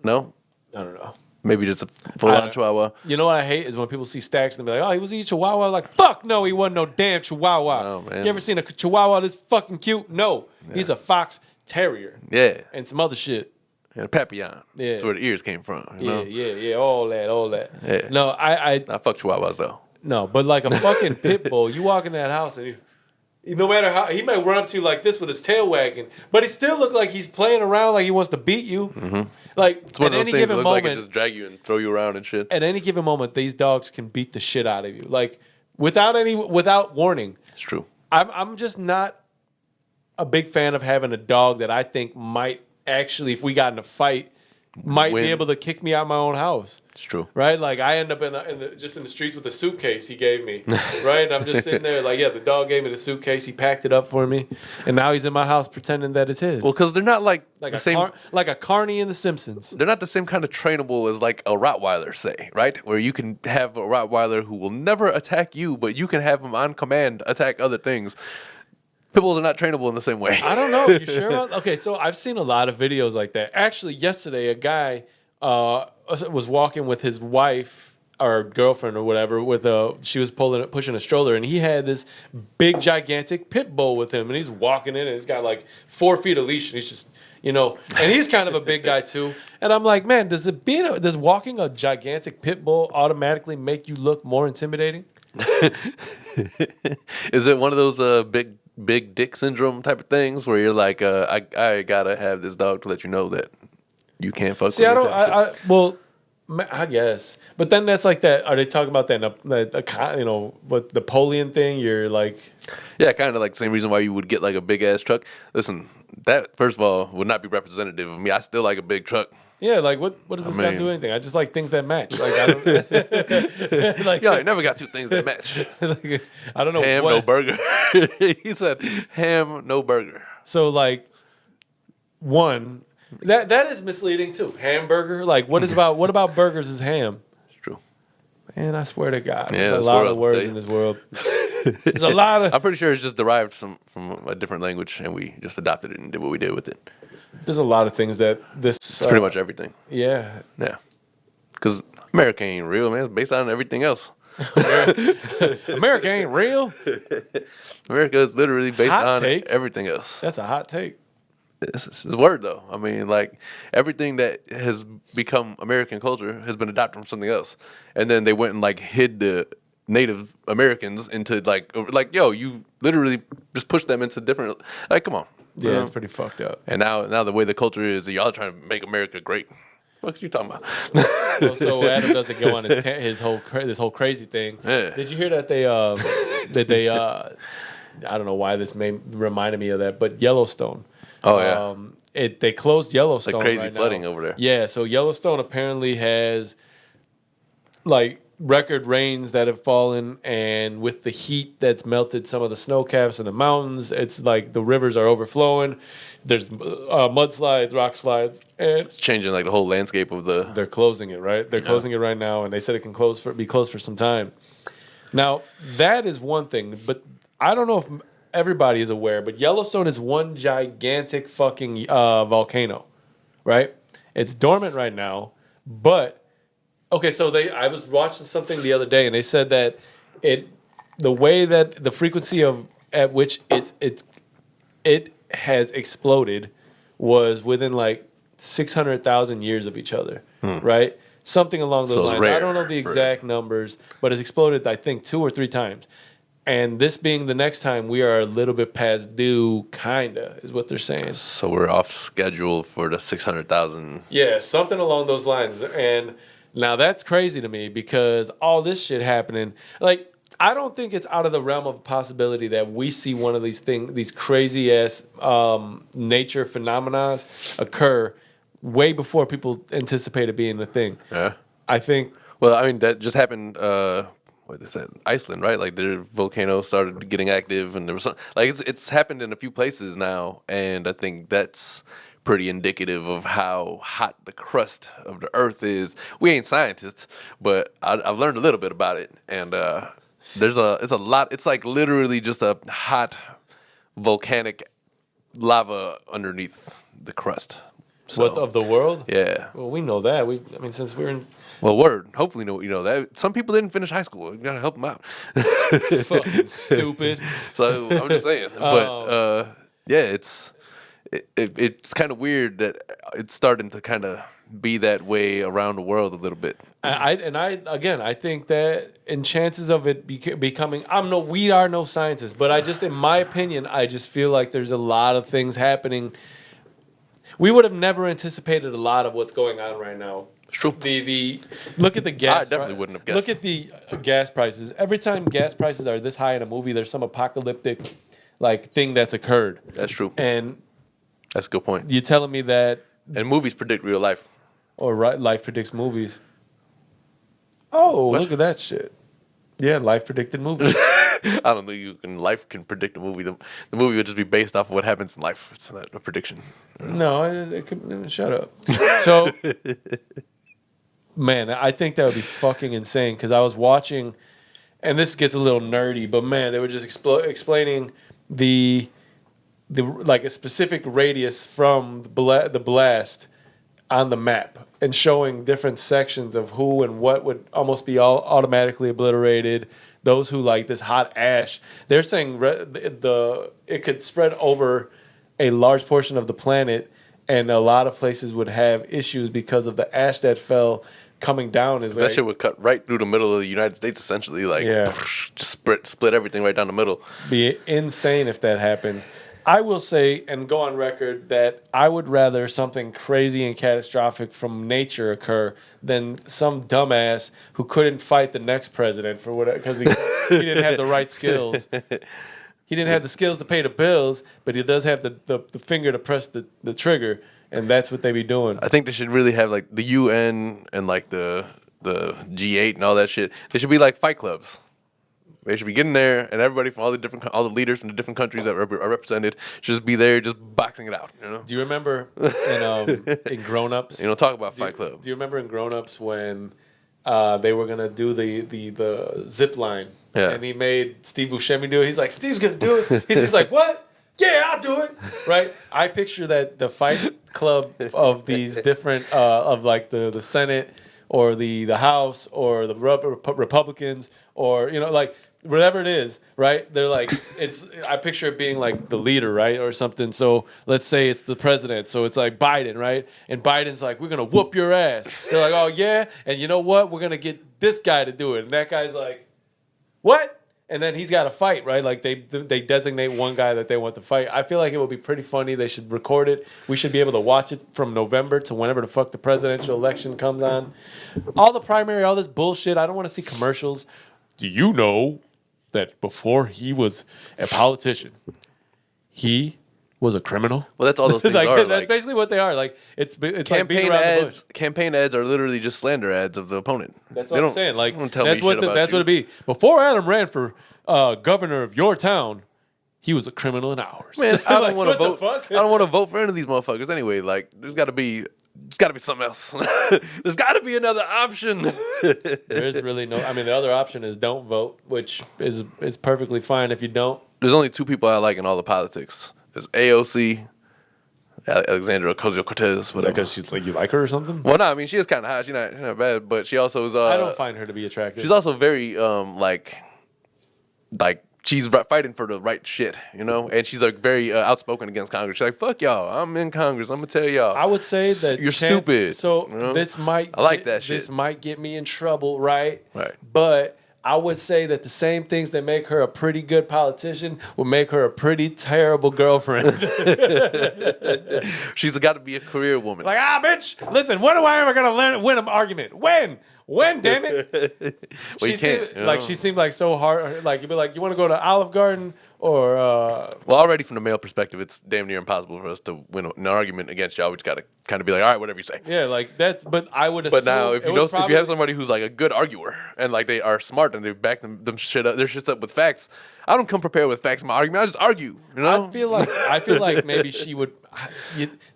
No? I don't know. Maybe just a full-on Chihuahua. You know what I hate is when people see stacks and they be like, "Oh, he was a Chihuahua." Like, fuck no, he wasn't no damn Chihuahua. Oh, man. You ever seen a Chihuahua this fucking cute? No, he's a fox terrier Yeah. and some other shit. And a Papillon. Yeah. That's where the ears came from. You know? Yeah, all that. Yeah. No, I I fuck Chihuahuas, though. no, but like a fucking pit bull, you walk in that house and no matter how he might run up to you like this with his tail wagging, but he still look like he's playing around like he wants to beat you. Mm-hmm. Like It's one at of those any things that given look like it moment, just drag you and throw you around and shit. at any given moment, these dogs can beat the shit out of you. Like without warning. It's true. I'm just not a big fan of having a dog that I think might actually, if we got in a fight, might Win. be able to kick me out my own house. It's true. Right? Like I end up just in the streets with the suitcase he gave me. Right? And I'm just sitting there like, yeah, the dog gave me the suitcase. He packed it up for me. And now he's in my house pretending that it's his. Well, because they're not like like the a same. like a Carney in The Simpsons. They're not the same kind of trainable as like a Rottweiler, say, right? Where you can have a Rottweiler who will never attack you, but you can have him on command attack other things. Pit bulls are not trainable in the same way. I don't know. You sure about? Okay, so I've seen a lot of videos like that. Actually, yesterday a guy was walking with his wife or girlfriend or whatever she was pushing a stroller, and he had this big gigantic pit bull with him, and he's walking in and he's got like 4 feet of leash, and he's just and he's kind of a big guy too. And I'm like, man, does walking a gigantic pit bull automatically make you look more intimidating? Is it one of those big dick syndrome type of things where you're like, I gotta have this dog to let you know that you can't fuck See, with I me don't. type shit? I guess, but then that's like that. Are they talking about that? What the Napoleon thing? You're like, Yeah, kind of like the same reason why you would get like a big ass truck. Listen, that first of all would not be representative of me. I still like a big truck. yeah, like what does this guy do anything? I just like things that match. Like I don't like. Yo, I never got two things that match. Like, I don't know Ham, what. no burger. He said, ham, no burger. So like, one that is misleading too. Hamburger. Like what about burgers is ham? It's true. Man, I swear to God, Yeah, there's a that's lot what of I'll words tell you. in this world. There's a lot of. I'm pretty sure it's just derived from a different language, and we just adopted it and did what we did with it. There's a lot of things that this. It's pretty much everything. Yeah. Yeah. Because America ain't real, man. It's based on everything else. America ain't real. America is literally based Hot on take. everything else. That's a hot take. It's a word, though. I mean, like, everything that has become American culture has been adopted from something else. And then they went and, like, hid the Native Americans into, like, yo, you literally just pushed them into different, like, come on. Yeah, it's pretty fucked up. And now the way the culture is, y'all trying to make America great. What you talking about? Well, so Adam doesn't go on his whole this whole crazy thing. Yeah. Did you hear that they I don't know why this reminded me of that, but Yellowstone. Oh, yeah. They closed Yellowstone. Like crazy right flooding now. over there. Yeah, so Yellowstone apparently has like record rains that have fallen, and with the heat that's melted some of the snow caps in the mountains, it's like the rivers are overflowing. There's mudslides, rock slides, and It's changing like the whole landscape of the. they're closing it, right? They're closing it right now, and they said it can be closed for some time. Now, that is one thing, but I don't know if everybody is aware, but Yellowstone is one gigantic fucking volcano, right? It's dormant right now, but okay, so I was watching something the other day, and they said that the way that the frequency at which it has exploded was within like 600,000 years of each other, right? Something along those So it's lines. rare I don't know the exact numbers, but it's exploded, I think, 2 or 3 times. And this being the next time, we are a little bit past due, kinda, is what they're saying. So we're off schedule for the 600,000. Yeah, something along those lines. And now that's crazy to me because all this shit happening, like, I don't think it's out of the realm of possibility that we see one of these crazy ass nature phenomena occur way before people anticipate it being the thing. Yeah. I think. Well, I mean, that just happened. What they said, Iceland, right? Like their volcano started getting active, and there was like it's happened in a few places now, and I think that's pretty indicative of how hot the crust of the Earth is. We ain't scientists, but I've learned a little bit about it, and it's a lot. It's like literally just a hot volcanic lava underneath the crust. So, What of the world? Yeah. Well, we know that. I mean, since we're in Well, word. Hopefully, you know that. Some people didn't finish high school. You gotta help them out. fucking stupid. So I'm just saying. But yeah, it's kind of weird that it's starting to kind of be that way around the world a little bit. I think that in chances of it becoming, we are no scientists, but in my opinion, I just feel like there's a lot of things happening. We would have never anticipated a lot of what's going on right now. It's true. The look at the gas. I definitely wouldn't have guessed. Look at the gas prices. Every time gas prices are this high in a movie, there's some apocalyptic like thing that's occurred. That's true. And that's a good point. you're telling me that, And movies predict real life. or life predicts movies. Oh, What? look at that shit. Yeah, life predicted movies. I don't think life can predict a movie. The movie would just be based off of what happens in life. It's not a prediction. No, it could, shut up. So, man, I think that would be fucking insane because I was watching, and this gets a little nerdy, but man, they were just explaining the like a specific radius from the blast on the map and showing different sections of who and what would almost be all automatically obliterated. Those who like this hot ash, they're saying it could spread over a large portion of the planet, and a lot of places would have issues because of the ash that fell coming down. That shit would cut right through the middle of the United States, essentially. Like, just split everything right down the middle. Be insane if that happened. I will say and go on record that I would rather something crazy and catastrophic from nature occur than some dumbass who couldn't fight the next president for whatever because he didn't have the right skills. He didn't have the skills to pay the bills, but he does have the finger to press the trigger, and that's what they be doing. I think they should really have like the UN and like the G8 and all that shit. They should be like fight clubs. They should be getting there, and everybody from all the leaders from the different countries that are represented should just be there, just boxing it out. You know? Do you remember in Grown Ups? You know, talk about Fight Club. Do you remember in Grown Ups when they were gonna do the zip line? Yeah. And he made Steve Buscemi do it. He's like, Steve's gonna do it. He's like, what? Yeah, I'll do it. Right? I picture that the fight club of these different of like the Senate or the House or the Republicans or like. Whatever it is, right? They're like, I picture it being like the leader, right? Or something. So let's say it's the president. So it's like Biden, right? And Biden's like, we're going to whoop your ass. They're like, oh, yeah? And you know what? We're going to get this guy to do it. And that guy's like, what? and then he's got to fight, right? Like they designate one guy that they want to fight. I feel like it would be pretty funny. They should record it. We should be able to watch it from November to whenever the fuck the presidential election comes on. All the primary, all this bullshit. I don't want to see commercials. Do you know that before he was a politician, he was a criminal? Well, that's all those things like, are. That's basically what they are. Like it's like beating campaign around the bush. ads. Campaign ads are literally just slander ads of the opponent. That's what I'm saying. Like that's what it be. Before Adam ran for governor of your town, he was a criminal in ours. Man, I don't Like, want to what the vote. fuck? I don't want to vote for any of these motherfuckers anyway. Like, there's got to be something else. There's got to be another option. There's really no. I mean, the other option is don't vote, which is perfectly fine if you don't. There's only two people I like in all the politics. There's AOC, Alexandra Ocasio-Cortez, whatever. Because she's like, you like her or something? Well, no, I mean, she is kind of hot. She's not bad, but she also is. I don't find her to be attractive. She's also very like she's fighting for the right shit, you know, and she's like very outspoken against Congress. She's like, "Fuck y'all, I'm in Congress. I'm gonna tell y'all." I would say that you're stupid. So you know? this might. I like that shit. This might get me in trouble, right? Right. But I would say that the same things that make her a pretty good politician will make her a pretty terrible girlfriend. She's got to be a career woman. Like, bitch, listen, when am I ever gonna win an argument? When, damn it? Well, you can't. Like, she seemed like so hard. Like, you'd be like, you want to go to Olive Garden or? Well, already from the male perspective, it's damn near impossible for us to win an argument against y'all. We just got to kind of be like, all right, whatever you say. Yeah, like that's. But I would assume. But now, if you have somebody who's like a good arguer and like they are smart and they back them their shits up with facts, I don't come prepared with facts in my argument. I just argue. You know? I feel like maybe she would.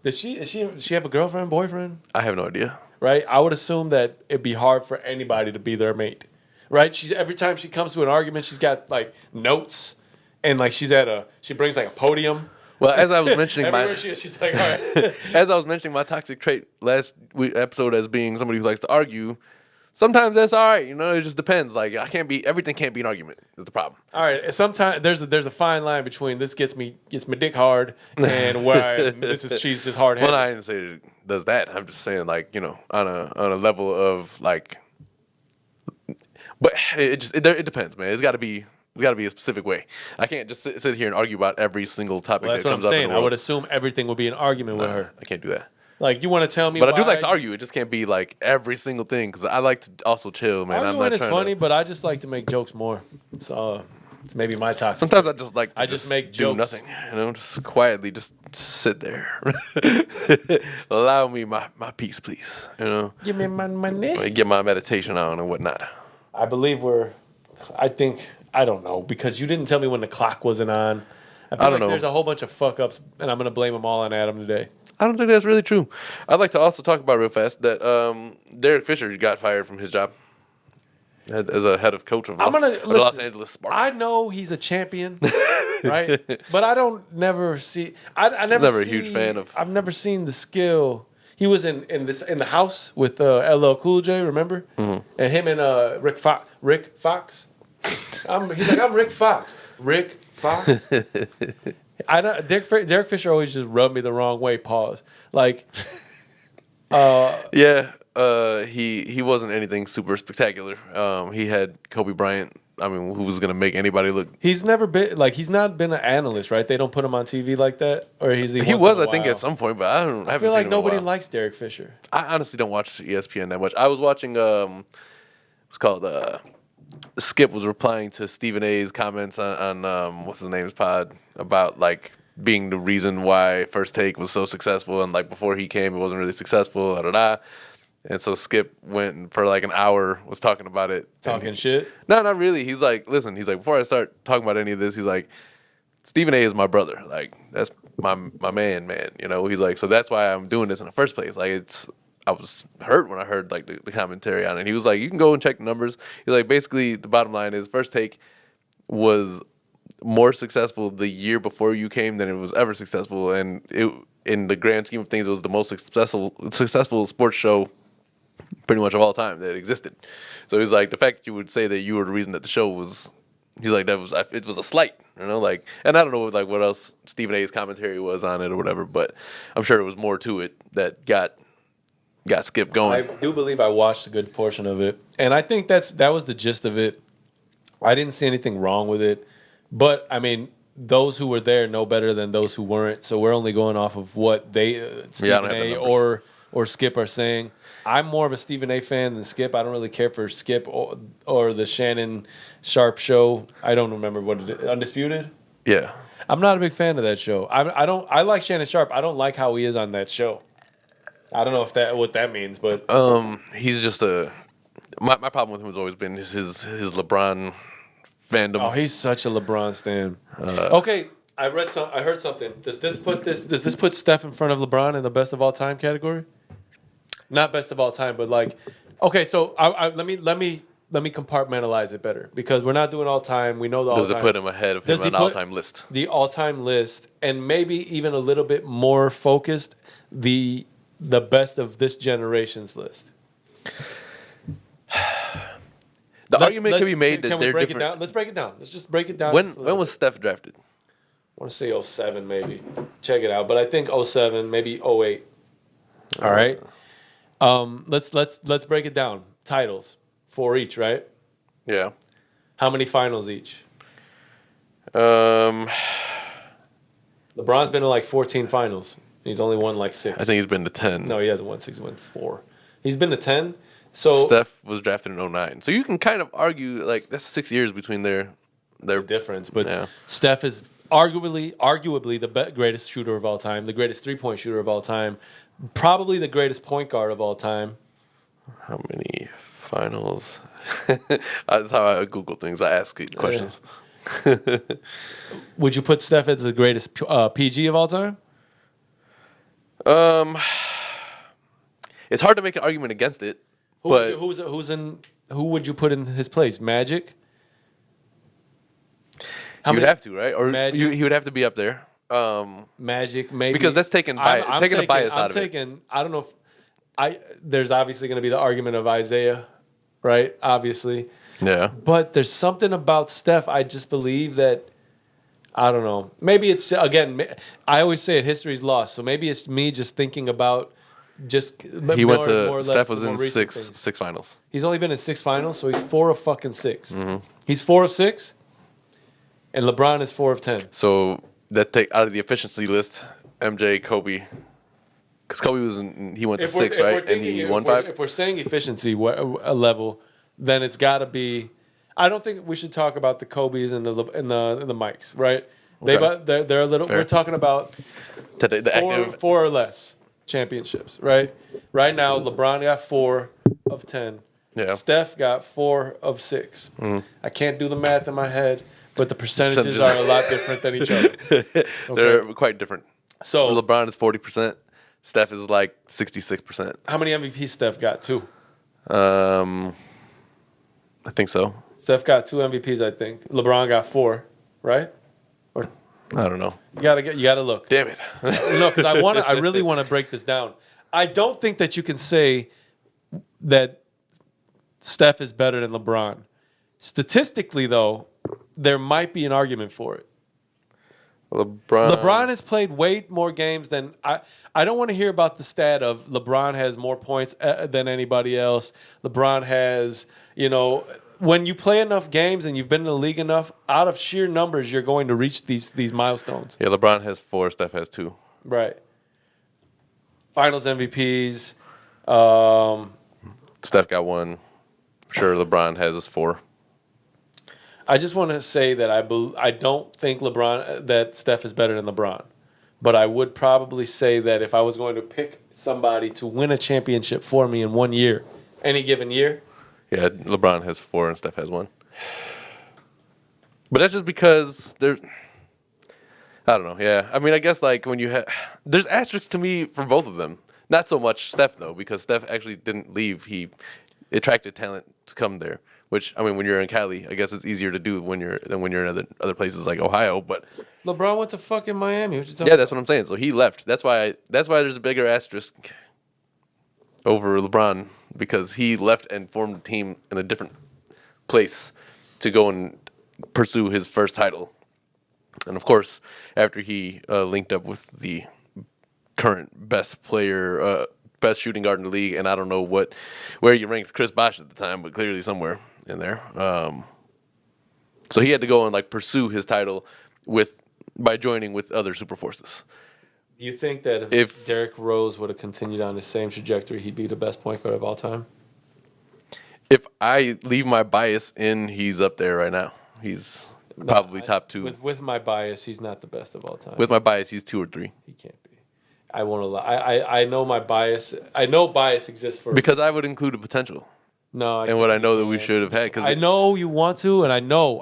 Does she have a girlfriend, boyfriend? I have no idea. Right, I would assume that it'd be hard for anybody to be their mate. Right, every time she comes to an argument, she's got like notes, and like she brings like a podium. Well, as I was mentioning she's like, all right. As I was mentioning my toxic trait last episode as being somebody who likes to argue, sometimes that's all right. You know, it just depends. Like everything can't be an argument is the problem. All right, sometimes there's a fine line between this gets my dick hard and where she's just hard headed. Well, I didn't say it does that. I'm just saying like, you know, on a level of like, but it depends, man. It's got to be a specific way. I can't just sit here and argue about every single topic that comes up. That's what I'm saying. I would assume everything would be an argument with her. I can't do that. Like, you want to tell me? But I do like to argue. It just can't be like every single thing because I like to also chill, man. Arguing is funny, but I just like to make jokes more. It's maybe my toxic. Sometimes I just like to make do jokes. nothing, you know, just quietly just sit there. Allow me my peace, please. You know, give me my money. Get my meditation on and whatnot. I believe I don't know, because you didn't tell me when the clock wasn't on. I don't know. There's a whole bunch of fuck ups, and I'm gonna blame them all on Adam today. I don't think that's really true. I'd like to also talk about real fast that Derek Fisher got fired from his job as a head of coach of Los Angeles Sparks. I know he's a champion, right? But I never see. I never a huge fan of. I've never seen the skill. He was in the house with LL Cool J, remember? Mm-hmm. And him and Rick Fox. He's like, I'm Rick Fox. Rick Fox. Derek Fisher always just rubbed me the wrong way. Pause. Like, yeah. He wasn't anything super spectacular. He had Kobe Bryant. I mean, who was gonna make anybody look? He's never been he's not been an analyst, right? They don't put him on TV like that, or he was, I think, at some point, but I feel like nobody likes Derek Fisher. I honestly don't watch ESPN that much. I was watching what's called Skip was replying to Stephen A's comments on what's his name's pod about like being the reason why First Take was so successful, and like before he came, it wasn't really successful. And so Skip went for like an hour, was talking about it. Talking shit? No, not really. He's like, listen, before I start talking about any of this, he's like, Stephen A is my brother. Like, that's my man, you know? He's like, so that's why I'm doing this in the first place. Like, I was hurt when I heard like the commentary on it. And he was like, you can go and check the numbers. He's like, basically, the bottom line is First Take was more successful the year before you came than it was ever successful. And in the grand scheme of things, it was the most successful sports show pretty much of all time that existed. So he's like, the fact that you would say that you were the reason that the show was, he's like, it was a slight, you know, like, and I don't know like what else Stephen A's commentary was on it or whatever, but I'm sure it was more to it that got Skip going. I do believe I watched a good portion of it, and I think that was the gist of it. I didn't see anything wrong with it, but I mean, those who were there know better than those who weren't. So we're only going off of what they Stephen A. or Skip are saying. I'm more of a Stephen A. fan than Skip. I don't really care for Skip or the Shannon Sharp show. I don't remember what it is. Undisputed. Yeah. I'm not a big fan of that show. I don't. I like Shannon Sharp. I don't like how he is on that show. I don't know if what that means, but he's just a. My problem with him has always been his LeBron fandom. oh, he's such a LeBron stan. Okay, I heard something. Does this put Steph in front of LeBron in the best of all time category? Not best of all time, but like, okay. So let me compartmentalize it better because we're not doing all time. We know the all time. Does it put him ahead of him on the all time list? The all time list, and maybe even a little bit more focused, the best of this generation's list. The argument can be made that can they're we break different. It down? Let's break it down. Let's just break it down. When was Steph drafted? I want to say 07 maybe. Check it out. But I think 07, maybe 08. All right. Let's break it down. Titles, 4 each, right? Yeah. How many finals each? LeBron's LeBron's been to like 14 finals. He's only won like 6. I think he's been to 10. No, he hasn't won 6. He's won 4. He's been to 10. So Steph was drafted in 09. So you can kind of argue like that's 6 years between their difference. But yeah. Steph is arguably the greatest shooter of all time, the greatest 3-point shooter of all time, probably the greatest point guard of all time. How many finals? That's how I Google things. I ask questions. Yeah. Would you put Steph as the greatest PG of all time? It's hard to make an argument against it. Who would you put in his place? Magic? He would have to, right? Or Magic? he would have to be up there. Magic, maybe. Because that's taking a bias out of it. I don't know if there's obviously going to be the argument of Isaiah, right? Obviously. Yeah. But there's something about Steph. I just believe that, I don't know. Maybe it's, again, I always say it, history's lost. So maybe it's me just thinking about Steph was in six finals. He's only been in 6 finals, so he's 4 of fucking 6. Mm-hmm. He's 4 of 6, and LeBron is 4 of 10. So that take out of the efficiency list, MJ, Kobe, because Kobe he went to 6, right? And he won 5. If we're saying efficiency level, then it's got to be. I don't think we should talk about the Kobe's and the Mikes, right? Okay. They're a little. Fair. We're talking about today the active 4 or less championships, right? Right now, LeBron got 4 of 10. Yeah. Steph got 4 of 6. I can't do the math in my head, but the percentages Percentages. are a lot different than each other. Okay? They're quite different. So LeBron is 40%. Steph is like 66%. how many MVPs Steph got? 2. I think so. Steph got 2 MVPs, I think. LeBron got 4, right? Or I don't know. you gotta look. Damn it. No, because I really want to break this down. I don't think that you can say that Steph is better than LeBron. Statistically, though, there might be an argument for it. LeBron has played way more games than I don't want to hear about the stat of LeBron has more points than anybody else. LeBron has, when you play enough games and you've been in the league enough, out of sheer numbers, you're going to reach these milestones. Yeah, LeBron has 4, Steph has 2. Right. Finals MVPs. Steph got 1. Sure, LeBron has his 4. I just want to say that I don't think that Steph is better than LeBron, but I would probably say that if I was going to pick somebody to win a championship for me in 1 year, any given year. Yeah, LeBron has 4 and Steph has 1. But that's just because I don't know. Yeah, I mean, I guess like when you have there's asterisks to me for both of them. Not so much Steph though, because Steph actually didn't leave. He attracted talent to come there. Which, I mean, when you're in Cali, I guess it's easier to do than when you're in other places like Ohio. But LeBron went to fucking Miami. What you talking yeah, that's what I'm saying. So he left. That's why there's a bigger asterisk over LeBron, because he left and formed a team in a different place to go and pursue his first title. And of course, after he linked up with the current best player, best shooting guard in the league, and I don't know where you ranked Chris Bosh at the time, but clearly somewhere in there. So he had to go and like pursue his title by joining with other super forces. Do you think that if Derrick Rose would have continued on the same trajectory, he'd be the best point guard of all time? If I leave my bias in, he's up there right now. He's probably top 2. With my bias, he's not the best of all time. With my bias, he's 2 or 3. He can't be. I won't allow. I know my bias. I know bias exists for because I would include the potential. No, and what I know that we should have had. Cause I know you want to, and I know.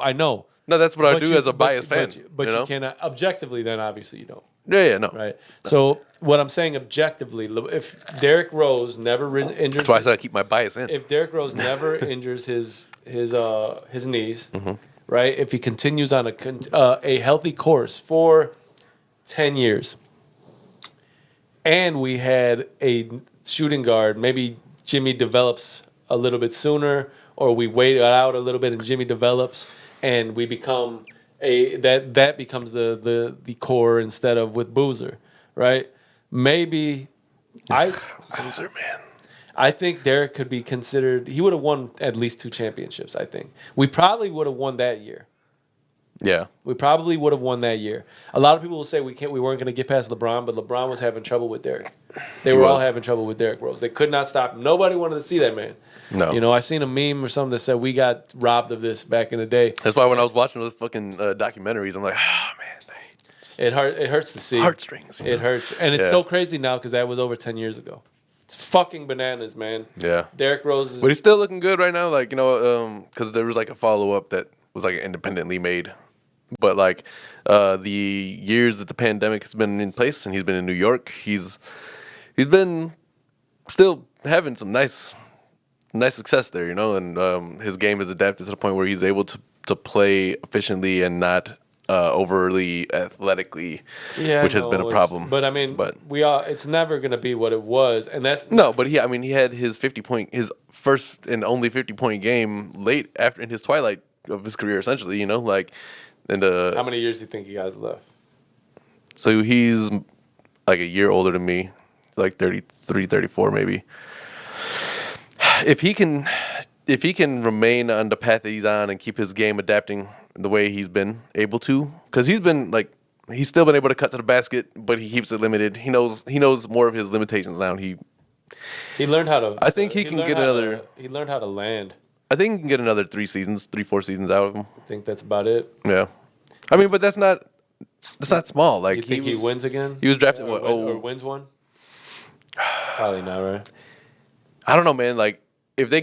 No, that's what I do as a biased fan. But you cannot objectively. Then obviously you don't. Yeah, no. Right. So what I'm saying objectively, if Derrick Rose never injures, that's why I said I keep my bias in. If Derrick Rose never injures his knees, right? If he continues on a healthy course for 10 years, and we had a shooting guard, maybe Jimmy develops a little bit sooner, or we wait it out a little bit and Jimmy develops, and we become that becomes the core instead of with Boozer, right? Maybe Boozer, man. I think Derrick could be considered. He would have won at least 2 championships. I think we probably would have won that year. Yeah, we probably would have won that year. A lot of people will say we weren't going to get past LeBron, but LeBron was having trouble with Derrick. They were all having trouble with Derrick Rose. They could not stop him. Nobody wanted to see that man. No, I seen a meme or something that said we got robbed of this back in the day. That's why when I was watching those fucking documentaries, I'm like, man, it hurts to see. Heartstrings. It hurts, and it's so crazy now because that was over 10 years ago. It's fucking bananas, man. Yeah, Derrick Rose but he's still looking good right now. Like because there was like a follow up that was like independently made. But like the years that the pandemic has been in place and he's been in New York, he's been still having some nice success there, and his game has adapted to the point where he's able to play efficiently and not overly athletically, which has been a problem. But I mean, it's never going to be what it was, and that's no. But he had his his first and only 50-point game late after in his twilight of his career, essentially, like. And how many years do you think he has left? So he's like a year older than me, like 33, 34 maybe. If he can remain on the path that he's on and keep his game adapting the way he's been able to, because he's still been able to cut to the basket, but he keeps it limited. He knows more of his limitations now. He learned how to. I think he can get another. He learned how to land. I think he can get another 4 seasons out of him. I think that's about it. Yeah, I mean, but that's not small. Like, you think he wins again? He was drafted or wins one? Probably not, right? I don't know, man. Like, if they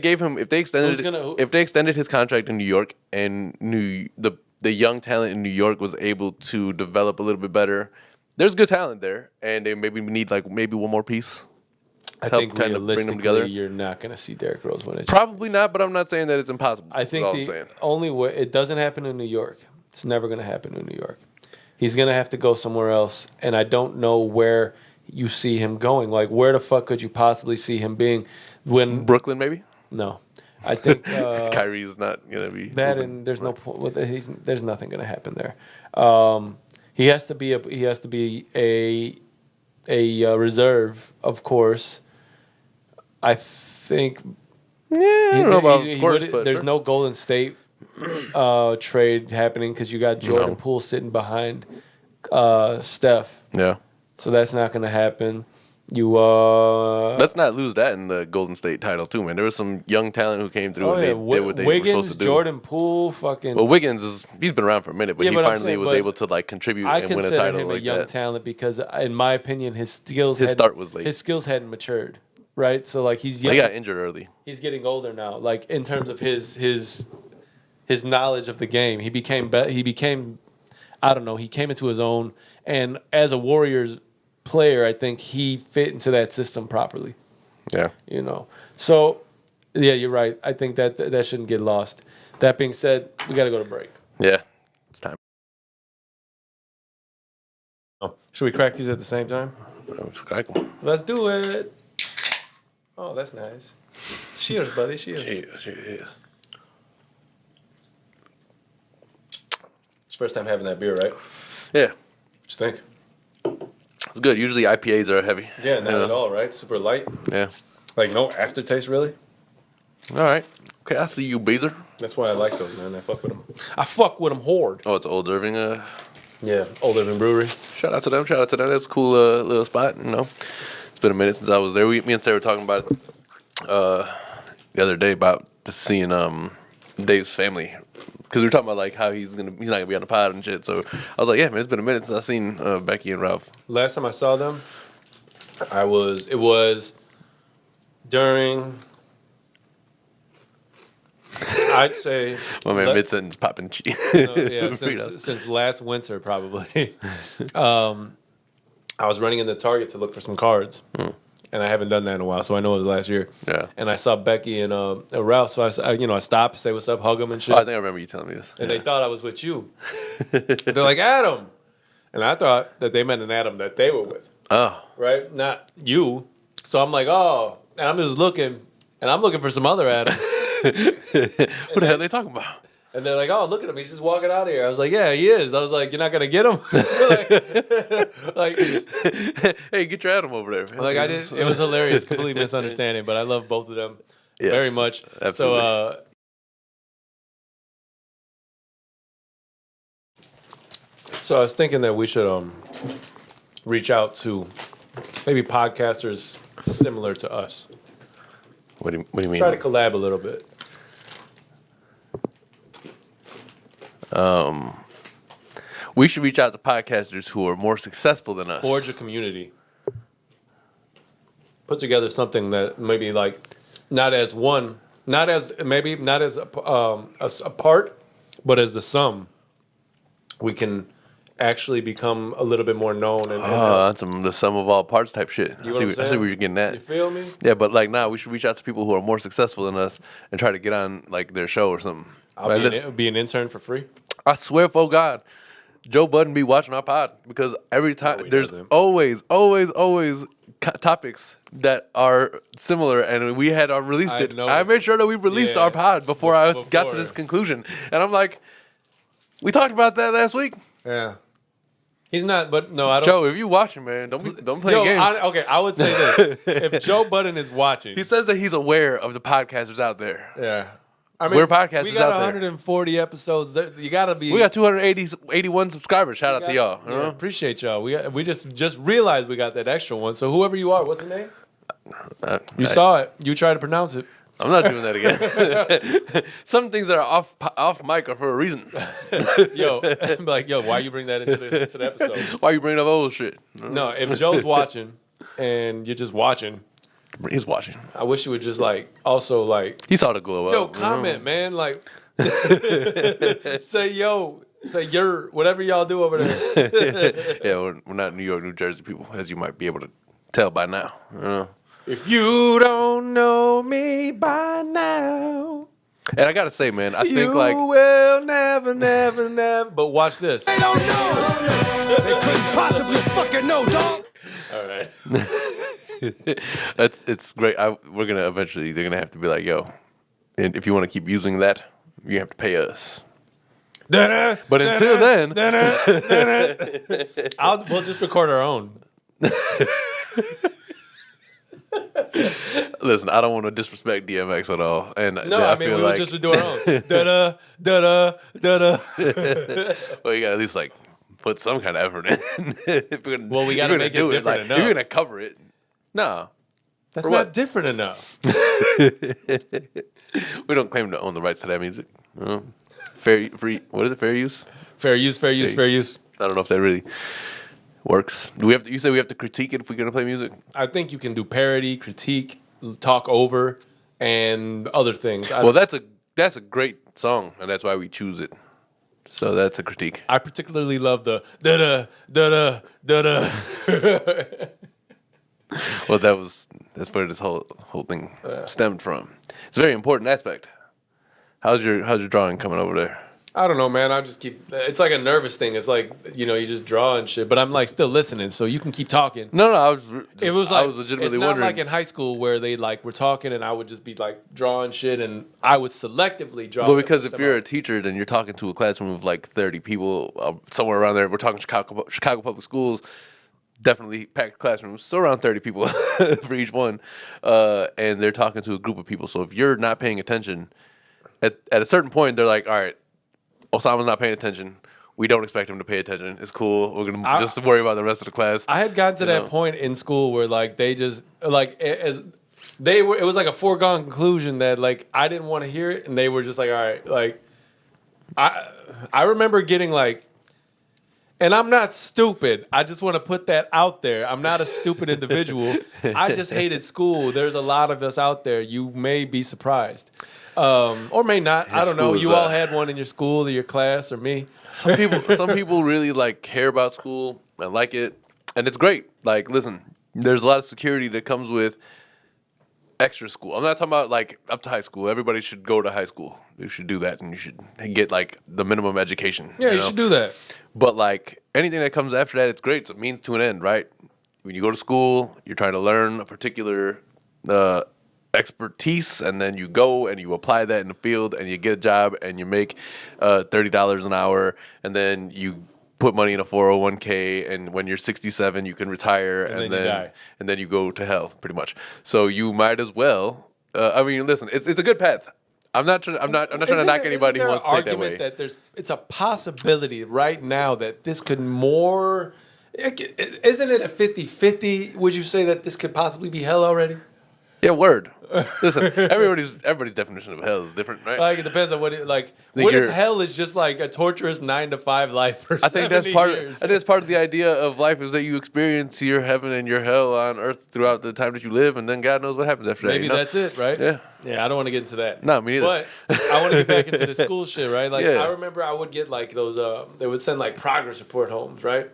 extended his contract in New York and the young talent in New York was able to develop a little bit better, there's good talent there, and they maybe need maybe one more piece. I think kind of bring them together. You're not going to see Derrick Rose win it. Probably not, but I'm not saying that it's impossible. I think the only way it doesn't happen in New York. It's never going to happen in New York. He's going to have to go somewhere else, and I don't know where you see him going. Like, where the fuck could you possibly see him being? When Brooklyn, maybe? No, I think Kyrie's not going to be that, and there's no point. There's nothing going to happen there. He has to be a reserve, of course. I think. Yeah, I don't know about of course, but there's no Golden State trade happening because you got Jordan Poole sitting behind Steph. Yeah. So that's not going to happen. Let's not lose that in the Golden State title too, man. There was some young talent who came through and they did what they were supposed to do. Jordan Poole, fucking. Well, Wiggins he's been around for a minute, but he finally was able to contribute and win a title like that. I consider him a young talent because, in my opinion, his start was late. His skills hadn't matured. Right, so he's young. He got injured early. He's getting older now. Like in terms of his knowledge of the game, he became. I don't know. He came into his own, and as a Warriors player, I think he fit into that system properly. Yeah. So yeah, you're right. I think that shouldn't get lost. That being said, we got to go to break. Yeah, it's time. Should we crack these at the same time? Let's crack them. Let's do it. Oh, that's nice. Cheers, buddy. Cheers. Cheers. It's first time having that beer, right? Yeah. What you think? It's good. Usually IPAs are heavy. Yeah, not at all, right? Super light. Yeah. Like no aftertaste, really? All right. Okay, I see you, Beezer. That's why I like those, man. I fuck with them. I fuck with them hard. Oh, it's Old Irving. Yeah, Old Irving Brewery. Shout out to them. That's a cool little spot. You know, it's been a minute since I was there. Me and Sarah were talking about it the other day about just seeing Dave's family, because we were talking about like how he's not gonna be on the pod and shit. So I was like, yeah, man, it's been a minute since I seen Becky and Ralph. Last time I saw them, it was during. I'd say my man mid sentence popping cheese. Since last winter probably. I was running in the Target to look for some cards, and I haven't done that in a while, so I know it was last year. Yeah. And I saw Becky and Ralph, so I stopped, say what's up, hug them and shit. Oh, I think I remember you telling me this. And they thought I was with you. They're like, Adam, and I thought that they meant an Adam that they were with. Oh. Right, not you. So I'm like, oh, and I'm just looking, and I'm looking for some other Adam. What the hell are they talking about? And they're like, oh, look at him. He's just walking out of here. I was like, yeah, he is. I was like, you're not going to get him? Hey, get your Adam over there. Like, it was hilarious. Complete misunderstanding, but I love both of them very much. Absolutely. So I was thinking that we should reach out to maybe podcasters similar to us. What do you mean? Try to collab a little bit. We should reach out to podcasters who are more successful than us. Forge a community. Put together something that maybe like not as a part, but as the sum. We can actually become a little bit more known. That's the sum of all parts type shit. I see where you're getting at. You feel me? Yeah, but like we should reach out to people who are more successful than us and try to get on like their show or something. I'll be an intern for free. I swear for God, Joe Budden be watching our pod because every time there's always topics that are similar, and we had released it. I made sure that we released our pod before I got to this conclusion, and I'm like, we talked about that last week. Yeah. He's not, but no, I don't. Joe, if you watching, man, don't play games. I would say this: if Joe Budden is watching, he says that he's aware of the podcasters out there. Yeah, I mean, we're podcasters. We got out 140 episodes. You gotta be. We got 281 subscribers. Shout out to y'all. Yeah, appreciate y'all. We just realized we got that extra one. So whoever you are, what's the name? You saw it. You tried to pronounce it. I'm not doing that again. Some things that are off mic are for a reason. Why you bring that into the episode? Why you bring up old shit? No, if Joe's watching and you're just watching, he's watching. I wish you would just also he saw the glow up. Yo, comment, man. Say your whatever y'all do over there. Yeah, we're not New York, New Jersey people, as you might be able to tell by now. If you don't know me by now. And I gotta say, man, I think you will never. But watch this. They don't know. They couldn't possibly fucking know, dog. All right. It's great. We're gonna eventually. They're gonna have to be like, yo, and if you want to keep using that, you have to pay us. But until then, we'll just record our own. Listen, I don't want to disrespect DMX at all, and we'll just do our own. Da da da. Well, you gotta at least put some kind of effort in. We gotta make it different enough. If you're gonna cover it, no, that's not different enough. We don't claim to own the rights to that music. Free. What is it? Fair use. Fair use. I don't know if that really works. You say we have to critique it if we're gonna play music? I think you can do parody, critique, talk over, and other things. Well, that's a great song, and that's why we choose it. So that's a critique. I particularly love the da da da da. Well, that's where this whole thing stemmed from. It's a very important aspect. How's your drawing coming over there? I don't know, man. I just it's like a nervous thing. It's like, you just draw and shit, but I'm still listening, so you can keep talking. No, I was legitimately it's not wondering. like in high school where they were talking and I would just be drawing shit and I would selectively draw. Well, because if you're a teacher, then you're talking to a classroom of 30 people, somewhere around there. We're talking Chicago public schools, definitely packed classrooms, so around 30 people for each one, and they're talking to a group of people. So if you're not paying attention, at a certain point, they're like, all right, Osama's not paying attention. We don't expect him to pay attention. It's cool. We're going to just worry about the rest of the class. I had gotten to that point in school where like they just like as they were. It was like a foregone conclusion that like I didn't want to hear it, and they were just like, all right, like I remember getting like. And I'm not stupid. I just want to put that out there. I'm not a stupid individual. I just hated school. There's a lot of us out there. You may be surprised. Or may not. I don't know. You all had one in your school or your class or me. Some people really like care about school and like it. And it's great. Like, listen, there's a lot of security that comes with extra school. I'm not talking about like up to high school. Everybody should go to high school. You should do that, and you should get like the minimum education. Yeah, you should do that. But like anything that comes after that, it's great. It's a means to an end, right? When you go to school, you're trying to learn a particular expertise, and then you go and you apply that in the field, and you get a job, and you make $30 an hour, and then you put money in a 401k, and when you're 67, you can retire, and then you die. And then you go to hell, pretty much. So you might as well. I mean, listen, it's a good path. I'm not trying to knock anybody who wants to take that way. That it's a possibility right now that this could more. Isn't it a 50-50? Would you say that this could possibly be hell already? Yeah, word. Listen, everybody's definition of hell is different, right? Like it depends on what it like. What if hell is just like a torturous 9-to-5 life for 70 I think that's part. years? I think that's part of the idea of life is that you experience your heaven and your hell on earth throughout the time that you live, and then God knows what happens after that. Maybe that's it, right? Yeah. Yeah, I don't want to get into that. No, me neither. But I want to get back into the school shit, right? Like Yeah. I remember I would get like those. They would send like progress report homes, right?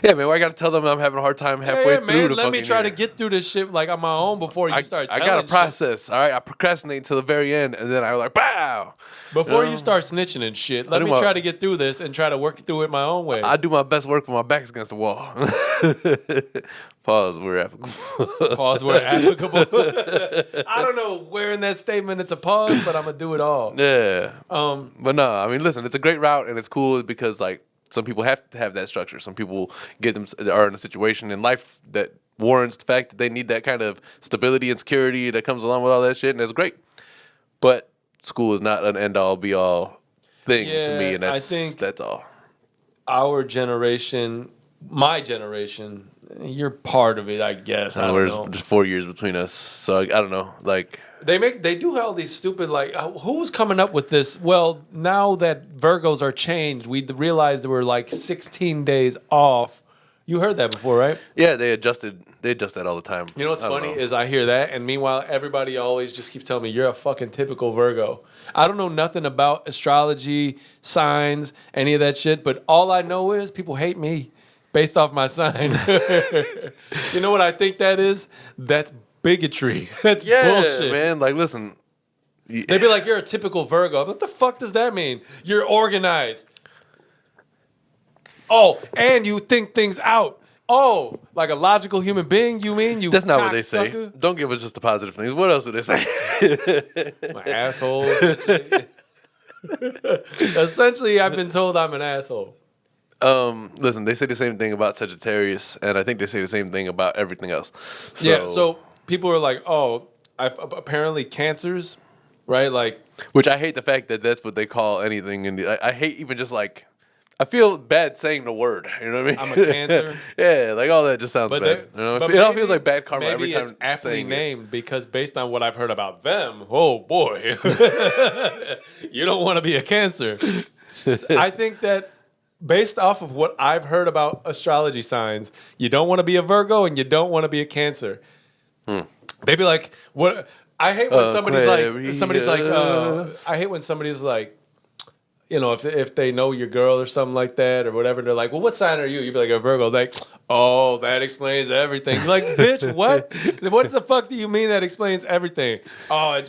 Yeah, man. Well, I got to tell them I'm having a hard time halfway through man. the Let me fucking try year. to get through this shit like on my own before you start. I Telling got a shit. process. All right, I procrastinate until the very end, and then I was like, "Bow!" Before you start snitching and shit, let me try to get through this and try to work through it my own way. I do my best work when my back's against the wall. Pause. We're applicable. Pause where applicable. I don't know where in that statement it's a pause, but I'm gonna do it all. Yeah. But no, I mean, listen, it's a great route, and it's cool because like some people have to have that structure. Some people are in a situation in life that warrants the fact that they need that kind of stability and security that comes along with all that shit, and it's great. But school is not an end-all, be-all thing to me, and I think that's all. Our generation, my generation, you're part of it, I guess. I don't know. Just 4 years between us, so I don't know. Like they do all these stupid like who's coming up with this? Well, now that Virgos are changed, we realized there were like 16 days off. You heard that before, right? Yeah, they adjust that all the time. You know what's funny is I hear that, and meanwhile, everybody always just keeps telling me, you're a fucking typical Virgo. I don't know nothing about astrology, signs, any of that shit, but all I know is people hate me based off my sign. You know what I think that is? That's bigotry. That's bullshit. Man. Like, listen. They'd be like, you're a typical Virgo. What the fuck does that mean? You're organized. Oh, and you think things out. Oh, like a logical human being, you mean? You That's not what they cocksucker? say. Don't give us just the positive things. What else do they say? My asshole. Essentially, I've been told I'm an asshole. Listen, they say the same thing about Sagittarius, and I think they say the same thing about everything else. So people are like, oh, apparently cancers, right? Like, which I hate the fact that that's what they call anything. And I hate even just like, I feel bad saying the word. You know what I mean? I'm a Cancer. Yeah, like all that just sounds bad. You know? It all feels like bad karma every time. Maybe it's aptly named because based on what I've heard about them, oh boy, you don't want to be a Cancer. I think that based off of what I've heard about astrology signs, you don't want to be a Virgo and you don't want to be a Cancer. They'd be like, "What?" I hate when somebody's like, I hate when somebody's like, you know, if they know your girl or something like that or whatever, they're like, well, what sign are you? You'd be like, a Virgo. Like, oh, that explains everything. You're like, bitch, what? What the fuck do you mean that explains everything? Oh,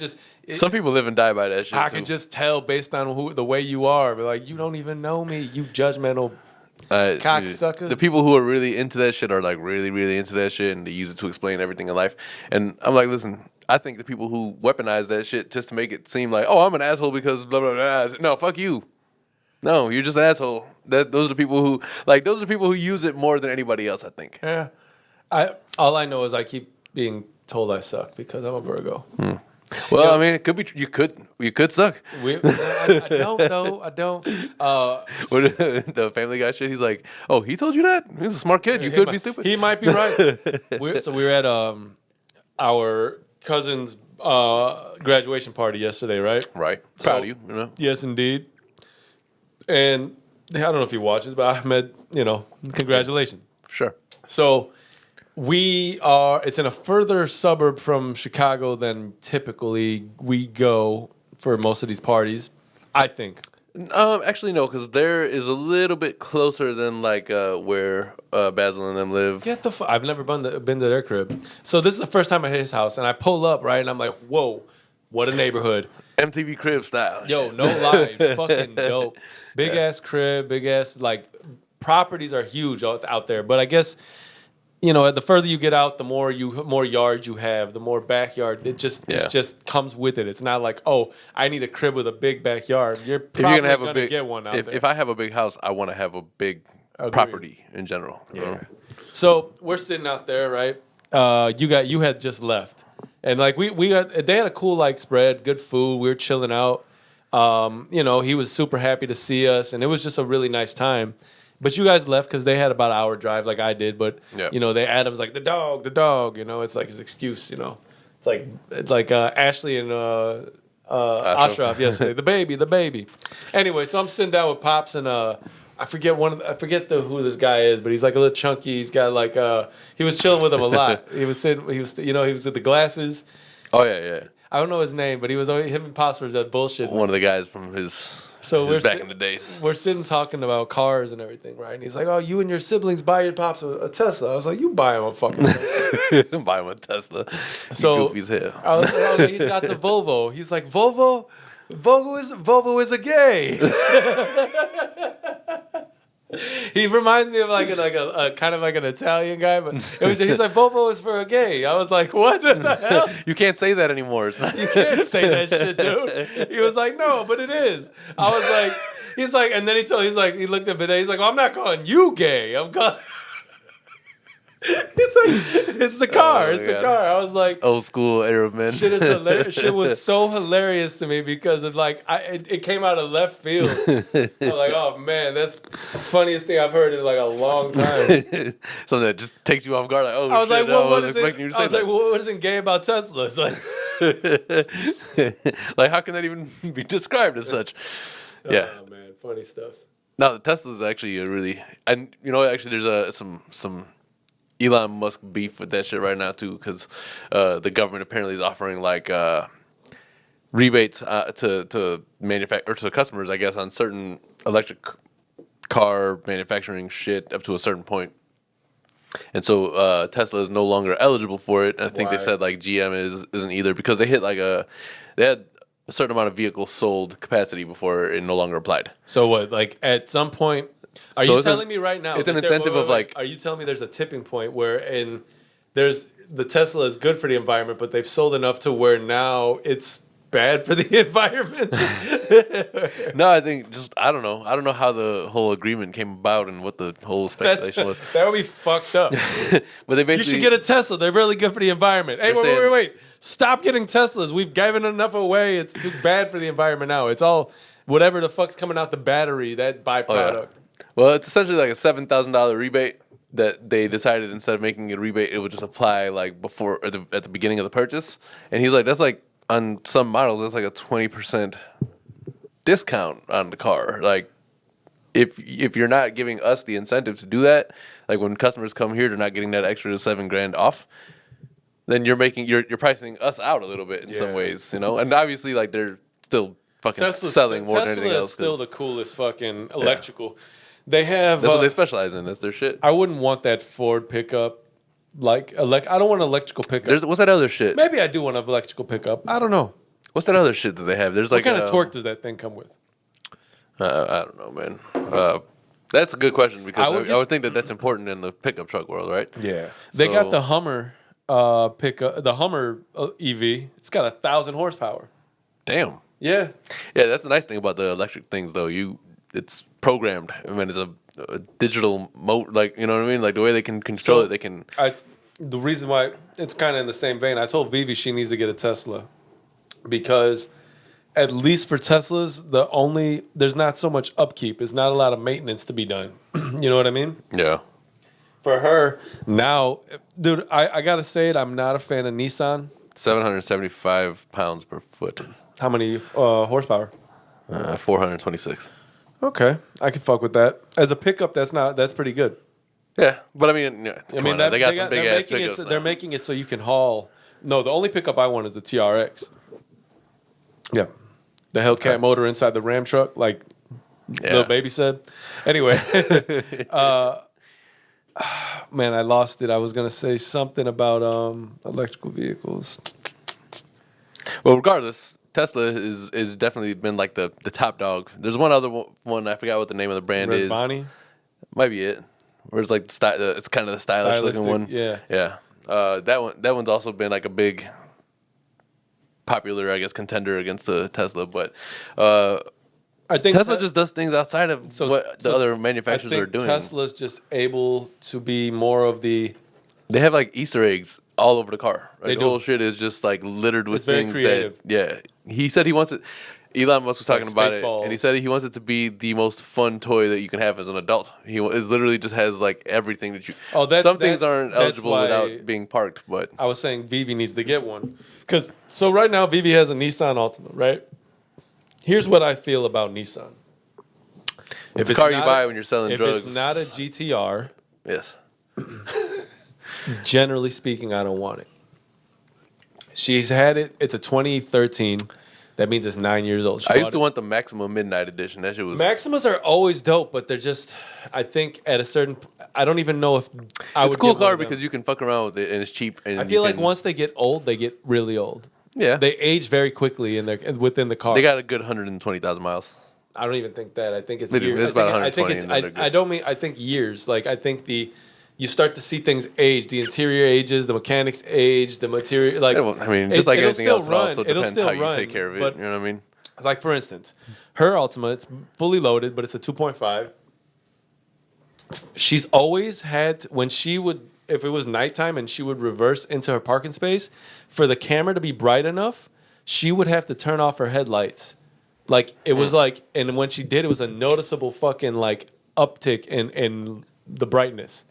some people live and die by that shit. I can just tell based on the way you are. But like, you don't even know me, you judgmental cocksucker. The people who are really into that shit are like really, really into that shit, and they use it to explain everything in life. And I'm like, listen, I think the people who weaponize that shit just to make it seem like, oh, I'm an asshole because blah, blah, blah. No, fuck you. No, you're just an asshole. Those are the people who use it more than anybody else, I think. Yeah. All I know is I keep being told I suck because I'm a Virgo. Well, know, I mean, it could be. You could suck. I don't though. I don't. What the Family Guy shit? He's like, oh, he told you that? He's a smart kid. You could be stupid. He might be right. We were at our cousin's graduation party yesterday, right? Right. Proud of you. You know. Yes, indeed. And I don't know if he watches, but Ahmed, congratulations. Sure. So it's in a further suburb from Chicago than typically we go for most of these parties, I think. Actually, no, because there is a little bit closer than like where Basil and them live. I've never been to their crib. So this is the first time at his house, and I pull up, right, and I'm like, whoa, what a neighborhood. MTV crib style. Yo, no lie, fucking dope. Big ass crib, big ass, like, properties are huge out there. But I guess, the further you get out, the more yards you have, the more backyard. It just comes with it. It's not like, oh, I need a crib with a big backyard. You're probably going to get one out there. If I have a big house, I want to have a big property in general. Yeah. So we're sitting out there, right? You had just left, and like they had a cool like spread, good food. We were chilling out. He was super happy to see us, and it was just a really nice time. But you guys left because they had about an hour drive, like I did. But Adam's like the dog. It's like his excuse. It's like Ashley and Ashraf yesterday. The baby. Anyway, so I'm sitting down with Pops and I forget who this guy is, but he's like a little chunky. He's got like he was chilling with him a lot. He was with the glasses. Oh yeah. I don't know his name, but he was always, him and Pops were just bullshit. One of the guys from his back in the days. We're sitting talking about cars and everything, right? And he's like, "Oh, you and your siblings buy your Pops a Tesla." I was like, "You buy him a fucking Tesla." Buy him a Tesla. So goofy as hell. I was like, he's got the Volvo. He's like, Volvo is a gay. He reminds me of like a kind of like an Italian guy, but he's like, Volvo is for a gay. I was like, what the hell? You can't say that anymore. It's not. You can't say that shit, dude. He was like, no, but it is. I was like, he's like, and then he looked at Bidet. He's like, well, I'm not calling you gay. I'm calling. It's like, it's the car. It's the car. I was like, old school Arab men. Shit is hilarious. Shit was so hilarious to me because of like it came out of left field. I'm like, oh man, that's the funniest thing I've heard in like a long time. Something that just takes you off guard. Like, oh, I was shit, like, well, what is it? I was like, well, what isn't gay about Teslas? Like, how can that even be described as such? Yeah. Oh man, funny stuff. No, the Tesla's actually and actually there's some Elon Musk beef with that shit right now too, because the government apparently is offering like rebates to to customers, I guess, on certain electric car manufacturing shit up to a certain point. And so Tesla is no longer eligible for it. And I think they said like GM isn't either because they hit they had a certain amount of vehicles sold capacity before it no longer applied. So what? Like at some point. Are you telling me right now? It's an incentive of like. Are you telling me there's a tipping point where there's the Tesla is good for the environment, but they've sold enough to where now it's bad for the environment? No, I think I don't know. I don't know how the whole agreement came about and what the whole speculation was. That would be fucked up. But they basically, you should get a Tesla. They're really good for the environment. Hey, wait. Stop getting Teslas. We've given enough away. It's too bad for the environment now. It's all whatever the fuck's coming out the battery, that byproduct. Oh, yeah. Well, it's essentially like a $7,000 rebate that they decided instead of making it a rebate, it would just apply like before at the beginning of the purchase. And he's like, that's like on some models, that's like a 20% discount on the car. Like, if you're not giving us the incentive to do that, like when customers come here, they're not getting that extra $7,000 off. Then you're pricing us out a little bit in some ways, And obviously, like they're still fucking selling more than anything else. Tesla is still the coolest fucking electrical. They have. That's what they specialize in. That's their shit. I wouldn't want that Ford pickup. I don't want an electrical pickup. What's that other shit? Maybe I do want an electrical pickup. I don't know. What's that other shit that they have? There's what kind of torque does that thing come with? I don't know, man. That's a good question because I would think that's important in the pickup truck world, right? Yeah. They got the Hummer pickup, the Hummer EV. It's got 1,000 horsepower. Damn. Yeah. Yeah, that's the nice thing about the electric things, though. It's programmed. I mean, it's a digital motor, like, you know what I mean? Like, the way they can control it, they can... The reason why, it's kind of in the same vein, I told Vivi she needs to get a Tesla. because at least for Teslas, there's not so much upkeep. It's not a lot of maintenance to be done. You know what I mean? Yeah. For her now, dude, I gotta say it. I'm not a fan of Nissan. 775 pounds per foot. How many horsepower? 426. Okay, I can fuck with that. As a pickup, that's pretty good. Yeah, but I mean, they got some big ass pickups. They're making it so you can haul. No, the only pickup I want is the TRX. Yeah, the Hellcat motor inside the Ram truck, like little baby said. Anyway, man, I lost it. I was gonna say something about electrical vehicles. Well, regardless, Tesla is definitely been like the top dog. There's one other one. I forgot what the name of the brand is. Might be it. Where it's like it's kind of the stylish looking one. Yeah. Yeah. That one's also been like a big popular, I guess, contender against the Tesla. But I think Tesla just does things outside of what the other manufacturers are doing. Tesla's just able to be more of the. They have like Easter eggs all over the car. Right? They the do. whole shit is just like littered with It's very things creative. He said he wants it. Elon Musk was talking like about it, Spaceballs. and he said he wants it to be the most fun toy that you can have as an adult. It literally just has like everything that you. Oh, some things aren't eligible why without being parked, but I was saying Vivi needs to get one so right now Vivi has a Nissan Altima, right? Here's what I feel about Nissan. it's a car you buy when you're selling drugs. If it's not a GTR, Yes. generally speaking, I don't want it. She's had it. It's a 2013. That means it's 9 years old. I used to want the Maxima Midnight Edition. That shit was. Maximas are always dope, but they're just. I think at a certain. I don't even know if I would. It's a cool get one car of them. because you can fuck around with it and it's cheap. And I feel like once they get old, they get really old. Yeah. They age very quickly within the car. They got a good 120,000 miles. I don't even think that. I think it's They do. years. It's about I think 120 it's. and then they're good. I don't mean. I think years. Like I think you start to see things age. The interior ages. The mechanics age. The material. Like I mean, just like anything else, it also It'll depends still how you run, take care of it. but- You know what I mean? Like for instance, her Altima, it's fully loaded, but it's a 2.5. She's always had when she would, if it was nighttime and she would reverse into her parking space, for the camera to be bright enough, she would have to turn off her headlights. Like it was like, and when she did, it was a noticeable fucking like uptick in the brightness.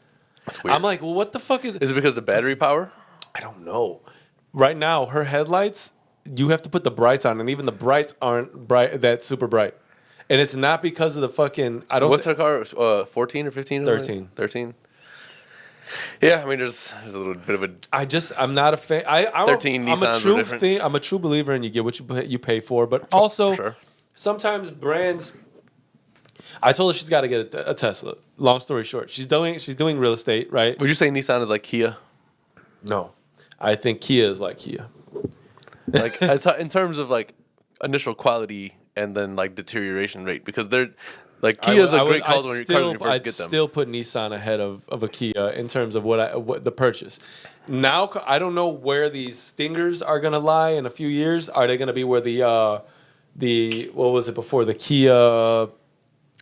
That's weird. I'm like, well, what the fuck is? Is it because of the battery power? I don't know. Right now, her headlights, you have to put the brights on, and even the brights aren't that super bright. And it's not because of the fucking. I don't. What's her car? 14 or 15? 13. 13. Yeah, I mean, there's a little bit of a. I'm not a fan. 13 Nissans are different. I'm a true believer in you get what you pay for, but also Sure. sometimes brands. I told her she's got to get a Tesla. Long story short, she's doing real estate, right? Would you say Nissan is like Kia? No, I think Kia is like Kia. Like in terms of like initial quality and then like deterioration rate, because they're like Kia's a great call when you first I'd get them. still put Nissan ahead of a Kia in terms of what the purchase. Now I don't know where these Stingers are gonna lie in a few years. Are they gonna be where the what was it before the Kia?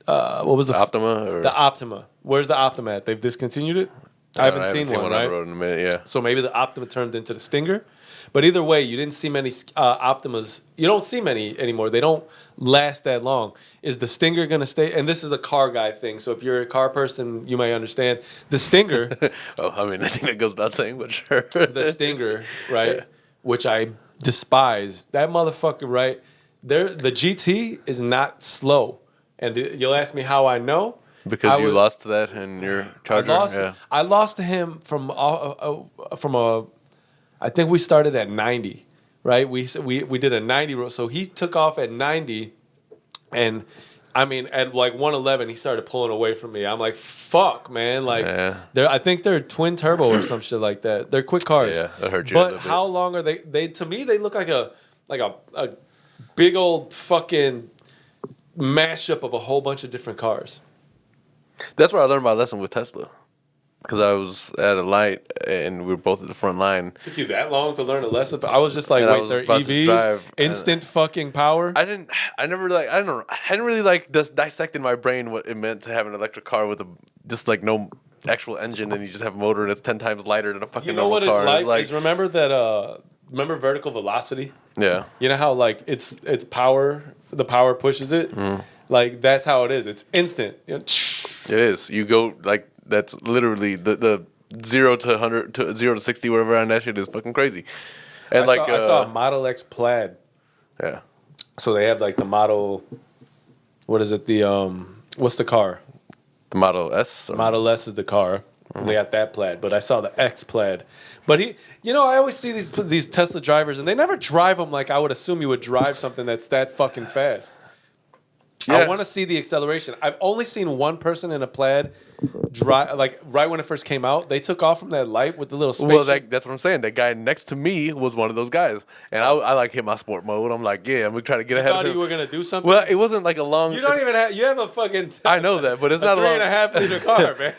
What was the Optima or the Optima? Where's the Optima at? They've discontinued it. I haven't seen one. On Right? the road in a minute. Yeah. So maybe the Optima turned into the Stinger. But either way, you didn't see many Optimas. You don't see many anymore. They don't last that long. Is the Stinger going to stay? And this is a car guy thing. So if you're a car person, you may understand. The Stinger, Oh, I mean, I think that goes without saying, but sure. the Stinger, right, Yeah. which I despise. That motherfucker, right? The GT is not slow. And you'll ask me how I know. Because you lost that in your Charger. I lost to him from a. I think we started at 90, right? We did a 90, so he took off at 90, and I mean at like 111 he started pulling away from me. I'm like, fuck, man, like I think they're twin turbo or some shit like that. They're quick cars. Yeah, that hurt you. But how long are they? To me, they look like a big old fucking mashup of a whole bunch of different cars. That's where I learned my lesson with Tesla. Because I was at a light and we were both at the front line. Took you that long to learn a lesson? I was just like, And I wait, was they're about to EVs, drive, instant fucking power. I hadn't really just dissect in my brain what it meant to have an electric car with just like no actual engine and you just have a motor and it's 10 times lighter than a fucking You know what normal it's car. like? Is remember vertical velocity? Yeah. You know how like it's power, the power pushes it. Like that's how it is. It's instant. You know, It is. You go like that's literally the 0 to 100 to 0 to 60 whatever on that shit is fucking crazy. And I saw a Model X Plaid. yeah. So they have like the Model. What is it? What's the car? The Model S. Or? Model S is the car. They got that Plaid, but I saw the X Plaid. But I always see these Tesla drivers, and they never drive them like I would assume you would drive something that's that fucking fast. Yeah. I want to see the acceleration. I've only seen one person in a Plaid drive, like right when it first came out. They took off from that light with the little spaceship. Well, that's what I'm saying. That guy next to me was one of those guys, and I like hit my sport mode. I'm like, yeah, I'm gonna try to get ahead of Thought him. you were gonna do something. Well, it wasn't like a long. You don't even have. You have a fucking. I know that, but it's not a 3.5 liter car, man.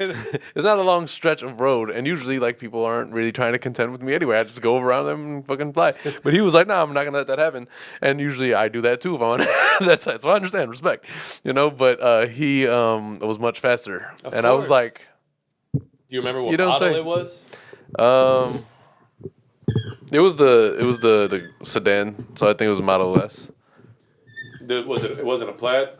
It's not a long stretch of road, and usually like people aren't really trying to contend with me anyway. I just go around them and fucking fly. But he was like, "No, I'm not gonna let that happen." And usually I do that too if I'm on that side. So I understand, respect, But he was much faster, and I was course. like. Do you remember what You don't model say. it was? It was the sedan, so I think it was Model S. It wasn't a Plaid.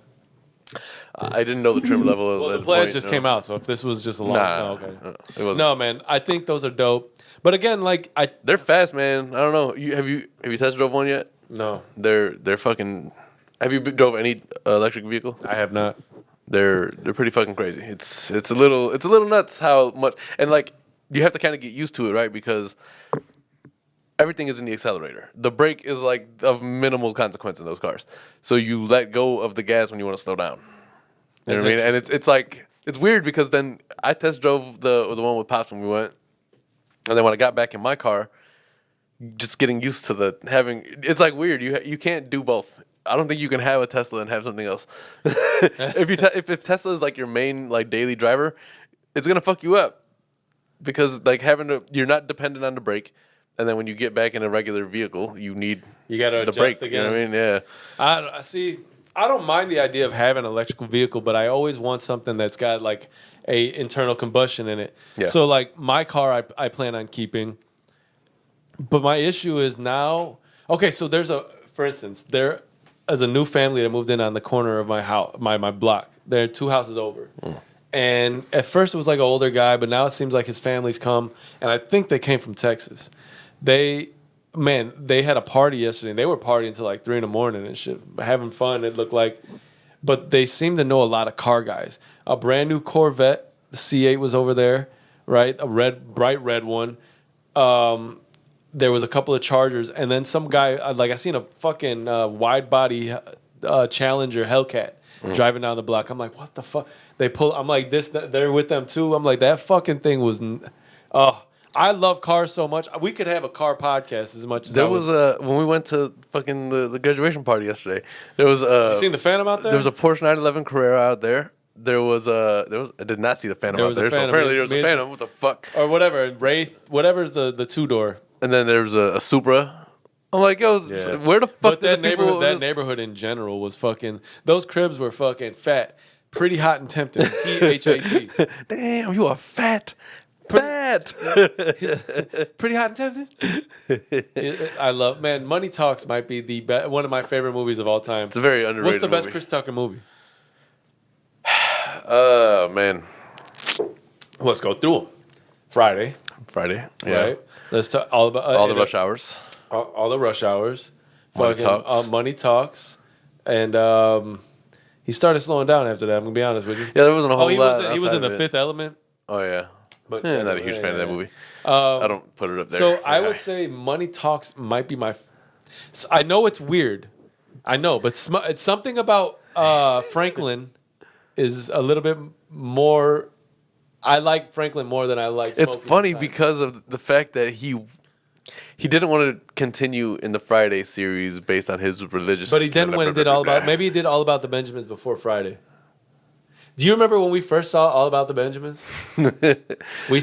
I didn't know the trim level. Well, the Plaids just came out, so if this was just a long, Nah, okay. it wasn't. No, man, I think those are dope. But again, like They're fast, man. I don't know. Have you test drove one yet? no, They're fucking. Have you drove any electric vehicle? I have not. They're pretty fucking crazy. It's a little nuts how much, and like you have to kind of get used to it, right? Because everything is in the accelerator. The brake is like of minimal consequence in those cars. So you let go of the gas when you want to slow down. You know what I mean? And it's like it's weird because then I test drove the one with Pops when we went, and then when I got back in my car, just getting used to it's like weird. You can't do both. I don't think you can have a Tesla and have something else. if Tesla is like your main like daily driver, it's gonna fuck you up because like you're not dependent on the brake, and then when you get back in a regular vehicle, you gotta the brake. adjust again. You know what I mean? Yeah. I see. I don't mind the idea of having an electrical vehicle, but I always want something that's got like a internal combustion in it. Yeah. So like my car, I plan on keeping. But my issue is now. Okay, so for instance, there is a new family that moved in on the corner of my house, my block. They're 2 houses over. And at first it was like an older guy, but now it seems like his family's come, and I think they came from Texas. They had a party yesterday. And they were partying until like 3 a.m. and shit, having fun. It looked like, but they seem to know a lot of car guys. A brand new Corvette, the C8 was over there, right? A bright red one. There was a couple of Chargers, and then some guy, I seen a fucking wide body Challenger Hellcat driving down the block. I'm like, what the fuck? I'm like, they're with them too. I'm like, that fucking thing was, I love cars so much. We could have a car podcast as much as There was when we went to fucking the graduation party yesterday. There was You seen the Phantom out there? There was a Porsche 911 Carrera out there. I did not see the Phantom out there. So apparently there was a Phantom. What the fuck? Or whatever, Wraith, whatever's the 2-door. And then there's a Supra. I'm like, yo, where the fuck? But did that neighborhood in general was fucking. Those cribs were fucking fat, pretty hot and tempting. PHAT. Damn, you are fat. Pretty hot and tempting. I love, man. Money Talks might be the one of my favorite movies of all time. It's a very underrated. What's the best movie. Chris Tucker movie? Man. Let's go through them. Friday. Yeah. Right. Let's talk all about all the rush hours. All the rush hours. Money Fucking Talks. Money Talks. And he started slowing down after that. I'm gonna be honest with you. Yeah, there wasn't a whole lot. He was in outside The of Fifth Element. Oh yeah. But Not a huge fan of that movie. I don't put it up there. So I would say Money Talks might be my. I know it's weird. I know, but it's something about Franklin is a little bit more. I like Franklin more than I like. It's Smokey funny sometimes. because of the fact that he didn't want to continue in the Friday series based on his religious. But he then went and did All About. Maybe he did All About the Benjamins before Friday. Do you remember when we first saw All About the Benjamins? Remember we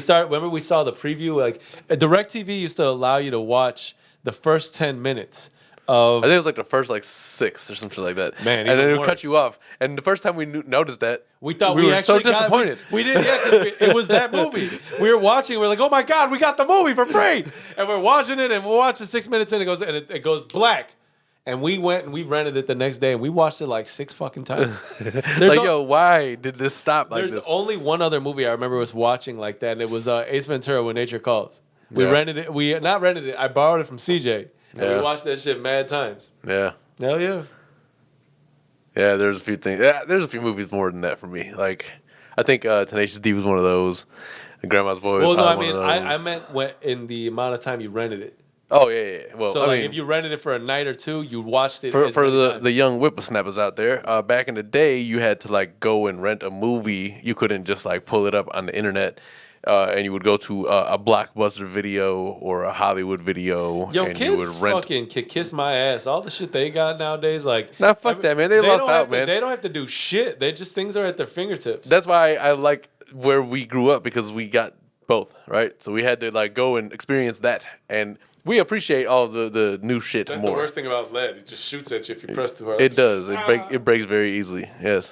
saw the preview? Like DirecTV used to allow you to watch the first 10 minutes of I think it was like the first like 6 or something like that. Man, and then even it would cut worse. you off. And the first time we noticed that, we thought we were so actually got disappointed. we did, yeah, because it was that movie. We were watching. We're like, oh my god, we got the movie for free, and we're watching it, and we're watching 6 minutes in. It goes black, and we went and we rented it the next day, and we watched it like 6 fucking times. Like, yo, why did this stop like There's this? only one other movie I remember was watching like that, and it was Ace Ventura: When Nature Calls. We Yeah. rented it. We not rented it. I borrowed it from CJ, and Yeah. we watched that shit mad times. Yeah. Hell yeah. Yeah, there's a few things. Yeah, there's a few movies more than that for me. Like, I think Tenacious D was one of those. Grandma's Boy was Well, no, I probably mean, one of I those. meant when, in the amount of time you rented it. Oh, yeah. Well, So, I like, mean, if you rented it for a night or two, you watched it for as many the, times. the young whippersnappers out there, back in the day, you had to, like, go and rent a movie. You couldn't just, like, pull it up on the internet. And you would go to a Blockbuster video or a Hollywood video. Yo, and you would kids rent. fucking can kiss my ass. All the shit they got nowadays, like... Nah, fuck that, man. They lost don't out, have to, man. They don't have to do shit. Things are at their fingertips. That's why I like where we grew up, because we got both, right? So we had to, like, go and experience that. And we appreciate all the new shit That's more. the worst thing about lead. It just shoots at you if you press too hard. It does. It breaks very easily. Yes.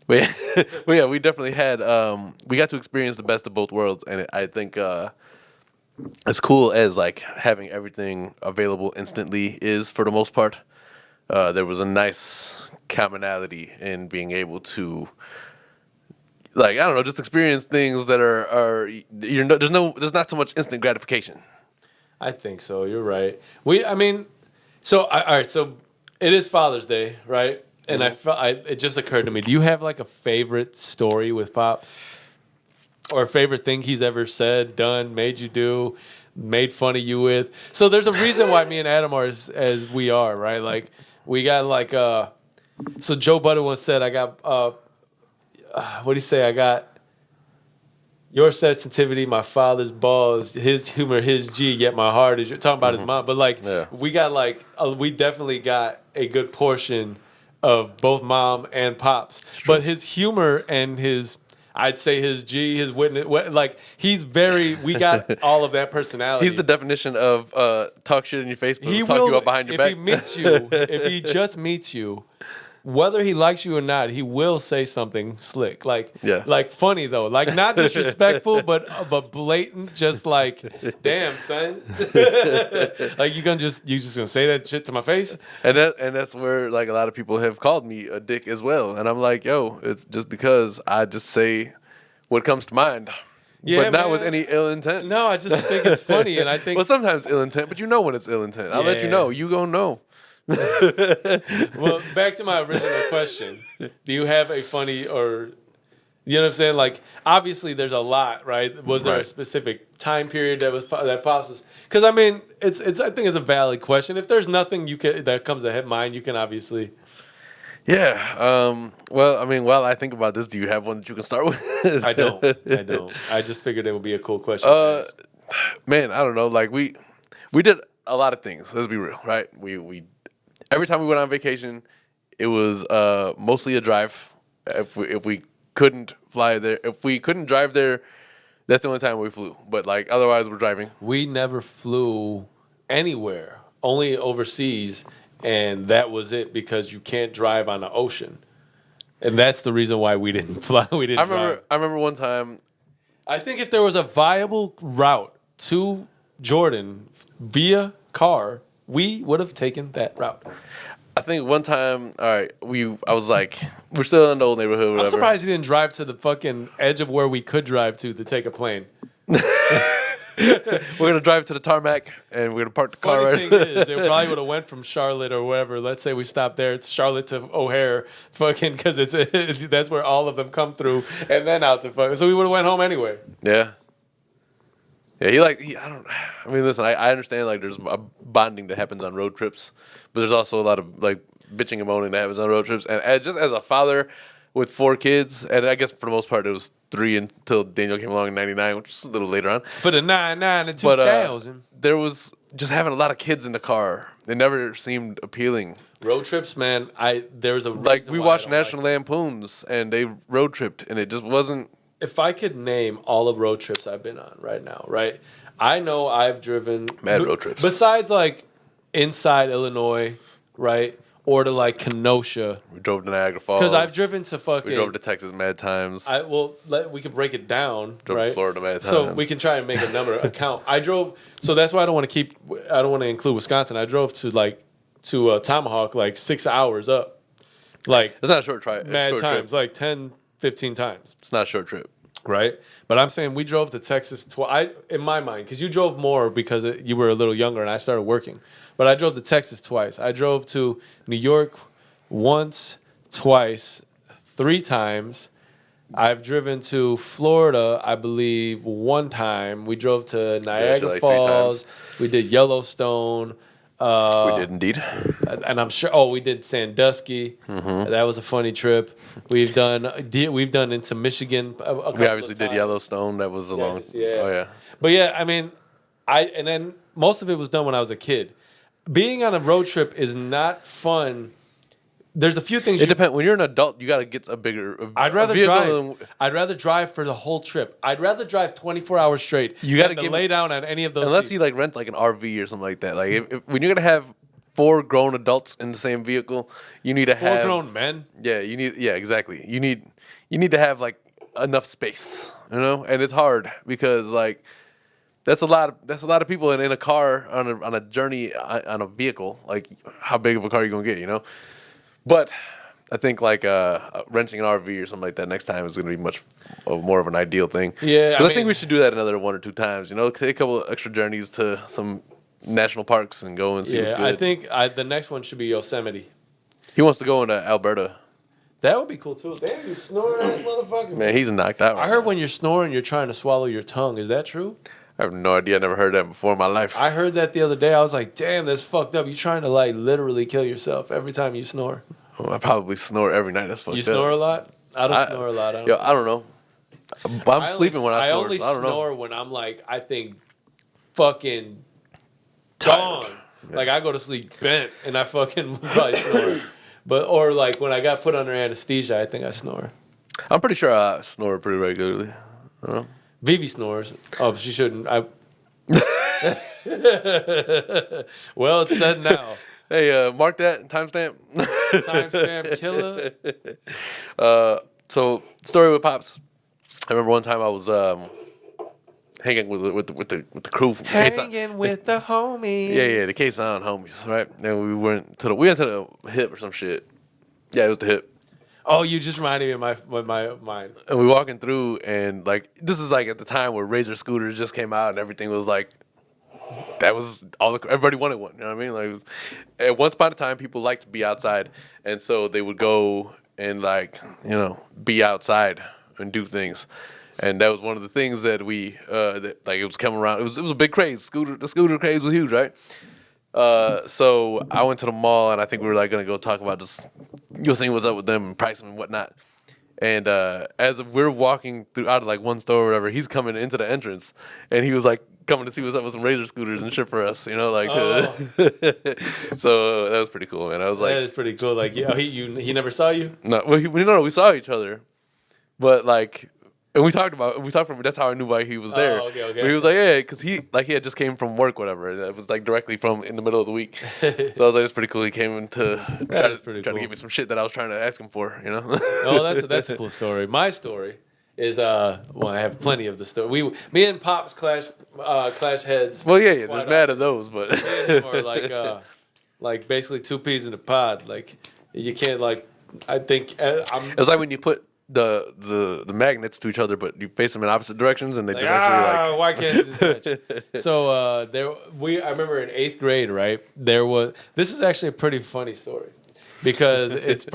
But yeah, we definitely had. We got to experience the best of both worlds, and I think as cool as like having everything available instantly is for the most part, there was a nice commonality in being able to, like, I don't know, just experience things that there's not so much instant gratification. I think so. You're right. All right. So it is Father's Day, right? And it just occurred to me. Do you have like a favorite story with Pop, or a favorite thing he's ever said, done, made you do, made fun of you with? So there's a reason why me and Adam are as we are, right? Like we got like So Joe Budden once said, I got what do you say? I got your sensitivity, my father's balls, his humor, his G, yet my heart is. You're talking about his mom, but like we got like we definitely got a good portion of both mom and Pops. But his humor and I'd say his G, his witness, like he's very. We got all of that personality. He's the definition of talk shit in your face, but He talk will, you up behind your back. If he meets you, if he just meets you, whether he likes you or not, he will say something slick, like funny though, like not disrespectful, but blatant, just like, damn son, like you just gonna say that shit to my face, and that's where like a lot of people have called me a dick as well, and I'm like, yo, it's just because I just say what comes to mind. Yeah, but not man. with any ill intent. No, I just think it's funny, and I think well, sometimes ill intent, but you know when it's ill intent. I'll let you know. You gonna know. Well, back to my original question. Do you have a funny or, you know what I'm saying? Like, obviously there's a lot, right? Was there a specific time period that passes? Because I mean, it's I think it's a valid question. If there's nothing that comes to mind, you can obviously. Yeah. Well, I mean, while I think about this, do you have one that you can start with? I don't. I just figured it would be a cool question. To ask. Man, I don't know. Like we did a lot of things. Let's be real, right? We every time we went on vacation, it was mostly a drive. If we couldn't fly there, if we couldn't drive there, that's the only time we flew. But like otherwise, we're driving. We never flew anywhere, only overseas, and that was it because you can't drive on the ocean, and that's the reason why we didn't fly. I remember one time. I think if there was a viable route to Jordan via car, we would have taken that route. I think one time, all right, I was like, we're still in the old neighborhood, whatever. I'm surprised you didn't drive to the fucking edge of where we could drive to take a plane. We're gonna drive to the tarmac and we're gonna park the car. Funny thing is, they probably would have went from Charlotte or wherever. Let's say we stopped there. It's Charlotte to O'Hare, fucking, because that's where all of them come through, and then out to fucking. So we would have went home anyway. Yeah. Yeah, I mean, listen, I understand, like, there's a bonding that happens on road trips, but there's also a lot of, like, bitching and moaning that happens on road trips. And just as a father with 4 kids, and I guess for the most part it was 3 until Daniel came along in 99, which is a little later on. For the 99 and 2000. There was just having a lot of kids in the car. It never seemed appealing. Road trips, man, there's a reason like, we why watched I don't National Lampoons, and they road tripped, and it just wasn't... If I could name all the road trips I've been on right now, right? I know I've driven... Mad road trips. Besides, like, inside Illinois, right? Or to like Kenosha. We drove to Niagara Falls. Because I've driven to fucking. We drove to Texas mad times. We could break it down, Drove right? to Florida mad So times. we can try and make a number account. I drove. So that's why I don't want to include Wisconsin. I drove to Tomahawk like 6 hours up, like It's not a short trip. mad times, like 10, 15 times. It's not a short trip. Right, but I'm saying we drove to Texas in my mind, because you drove more because you were a little younger and I started working. But I drove to Texas twice. I drove to New York once, twice, 3 times. I've driven to Florida, I believe, 1 time. We drove to Niagara like 3 Falls. We did Yellowstone. We did indeed. And I'm sure. Oh, we did Sandusky. That was a funny trip. We've done into Michigan. We obviously did Yellowstone. That was a long. Yeah. Oh yeah. But yeah, I mean, and then most of it was done when I was a kid. Being on a road trip is not fun. There's a few things. It depends. When you're an adult, you got to get a bigger. I'd rather vehicle drive. I'd rather drive for the whole trip. I'd rather drive 24 hours straight. You gotta than to give- lay down on any of those. Unless seats. you like rent like an RV or something like that. Like if when you're gonna have 4 grown adults in the same vehicle, you need to 4 have grown men. Yeah, you need. Yeah, exactly. You need to have like enough space, and it's hard because like that's a lot of people in a car on a journey on a vehicle. Like how big of a car are you gonna get, But I think like renting an RV or something like that next time is going to be much more of an ideal thing. Yeah, I I think mean- we should do that another 1 or 2 times. Take a couple of extra journeys to some national parks and go and see what's Yeah, good. I think the next one should be Yosemite. He wants to go into Alberta. That would be cool too. Damn, you snoring ass motherfucker. Man, he's knocked out. I heard when you're snoring, you're trying to swallow your tongue. Is that true? I have no idea. I never heard that before in my life. I heard that the other day. I was like, damn, that's fucked up. You trying to like literally kill yourself every time you snore. I probably snore every night. That's fucked You up. snore a lot? I don't snore a lot. I don't know. But I'm sleeping when I snore. I only so I don't know. snore when I'm like, I think fucking Tired. gone. Like I go to sleep bent and I fucking probably snore. Or like when I got put under anesthesia, I think I snore. I'm pretty sure I snore pretty regularly. I don't know. Vivi snores. Oh, she shouldn't. Well, it's said now. Hey, mark that timestamp. Timestamp killer. So story with Pops. I remember one time I was hanging with the crew. From Hanging with the homies. Yeah, the Kasson homies, right? And we went to the hip or some shit. Yeah, it was the hip. Oh, you just reminded me of my mind. And we walking through, and like this is like at the time where Razor scooters just came out, and everything was like, that was all. Everybody wanted one. You know what I mean? Like at once upon a time, people liked to be outside, and so they would go and like be outside and do things. And that was one of the things that we that, like it was coming around. It was a big craze. The scooter craze was huge, right? So I went to the mall, and I think we were like gonna go talk about just seeing what's up with them and pricing and whatnot. And as we're walking through out of like one store or whatever, he's coming into the entrance, and he was like coming to see what's up with some Razor scooters and shit for us, like. So that was pretty cool, man. I was like, that is pretty cool. Like, yeah, he never saw you. no, well, we saw each other, but like. And we talked from that's how I knew why he was there. Oh, okay. But he was like, yeah, because he had just came from work, whatever. And it was like directly from in the middle of the week. So I was like, it's pretty cool. He came in to try to give me some shit that I was trying to ask him for, Oh, that's a cool story. My story is I have plenty of the story. Me and Pops clash heads. Well, yeah, there's quite mad at those, but Me and him are like basically 2 peas in a pod. Like you can't like. I think it's like when you put the magnets to each other, but you face them in opposite directions, and they just actually why can't you just touch? So I remember in 8th grade, right? This is actually a pretty funny story because it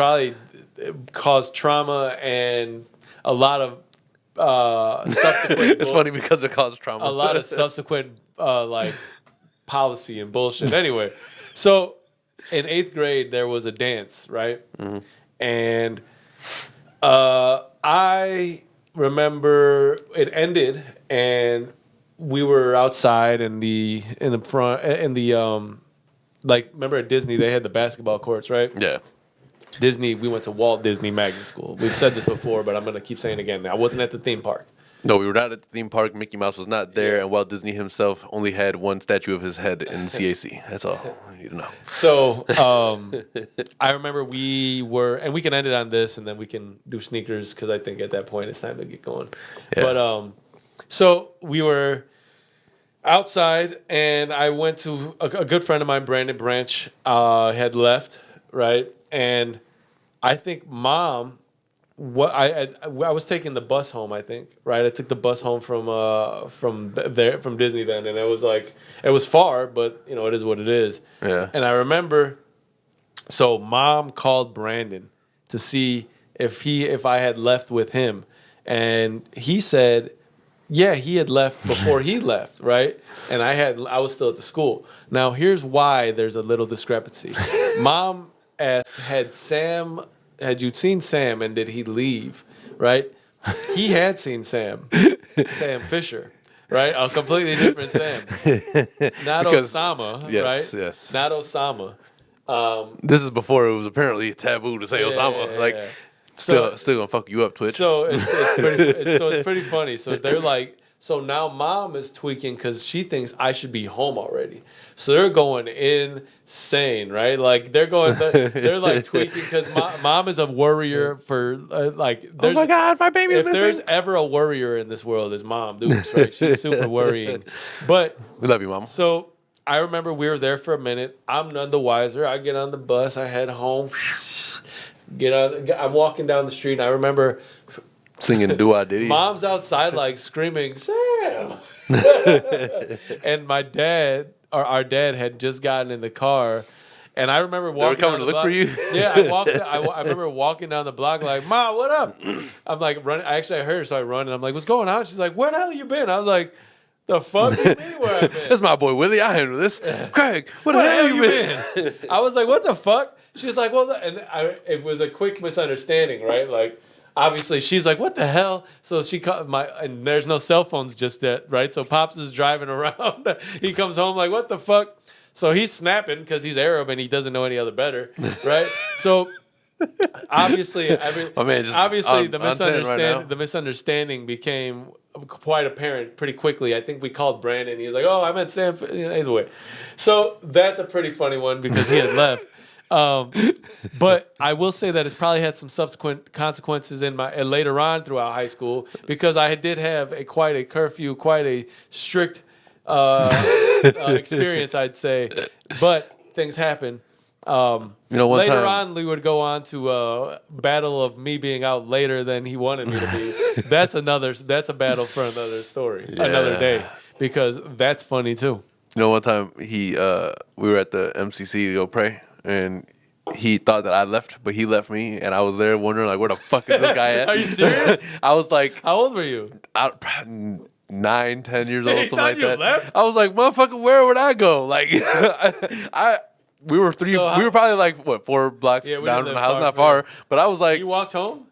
caused trauma and a lot of subsequent. It's funny because it caused trauma. A lot of subsequent like policy and bullshit. Anyway, so in 8th grade there was a dance, right? Mm-hmm. And I remember it ended, and we were outside in the front like remember at Disney they had the basketball courts, right? Yeah. Disney, we went to Walt Disney Magnet School. We've said this before, but I'm gonna keep saying it again. I wasn't at the theme park. No, we were not at the theme park. Mickey Mouse was not there, and Walt Disney himself only had one statue of his head in CAC. That's all you need to know. So I remember we were, and we can end it on this, and then we can do sneakers because I think at that point it's time to get going. Yeah. But so we were outside, and I went to a good friend of mine, Brandon Branch, had left, right, and I think Mom. I was taking the bus home, I think, right? I took the bus home from Disney then, and it was like it was far, but you know it is what it is. Yeah. And I remember, so Mom called Brandon to see if I had left with him, and he said, yeah, he had left before he left, right? And I was still at the school. Now here's why there's a little discrepancy. Mom asked, had you seen Sam and did he leave? Right? He had seen Sam Fisher, right? A completely different Sam. Not Osama, yes, right? Yes. Not Osama. This is before it was apparently taboo to say Osama. Yeah, like, yeah. still gonna fuck you up, Twitch. So it's pretty funny. So they're like, so now Mom is tweaking because she thinks I should be home already. So they're going insane, right? Like they're like tweaking because Mom is a worrier for like. Oh my God, my baby is If missing. there's ever a worrier in this world, is Mom, dudes, right? She's super worrying. But we love you, Mama. so I remember we were there for a minute. I'm none the wiser. I get on the bus. I head home. I'm walking down the street, and I remember Singing Do-I Diddy. Mom's outside like screaming, Sam! And my dad, or our dad, had just gotten in the car. And I remember walking coming down to the look block. for you? Yeah, I remember walking down the block like, Ma, what up? I'm like running. I heard her, so I run, and I'm like, what's going on? She's like, where the hell you been? I was like, the fuck do you mean where I've been? That's my boy Willie. I handle this. Craig, where the hell you been? I was like, what the fuck? She's like, well, it was a quick misunderstanding, right? Like, obviously, she's like, what the hell? So she called and there's no cell phones just yet, right? So Pops is driving around. He comes home like, what the fuck? So he's snapping because he's Arab and he doesn't know any other better, right? So obviously, the misunderstanding became quite apparent pretty quickly. I think we called Brandon. He's like, oh, I meant Sam. Either way. So that's a pretty funny one because he had left. But I will say that it's probably had some subsequent consequences in my later on throughout high school because I did have quite a curfew, quite a strict experience, I'd say. But things happen. Later on, we would go on to a battle of me being out later than he wanted me to be. That's a battle for another story, another day, because that's funny too. You know, one time we were at the MCC to go pray, and he thought that I left, but he left me, and I was there wondering like, where the fuck is this guy at? Are you serious? I was like, how old were you? 9, 10 years old, something like that. Left? I was like, motherfucker, where would I go? Like, we were we were probably like 4 blocks down from the house, not far. But I was like, you walked home?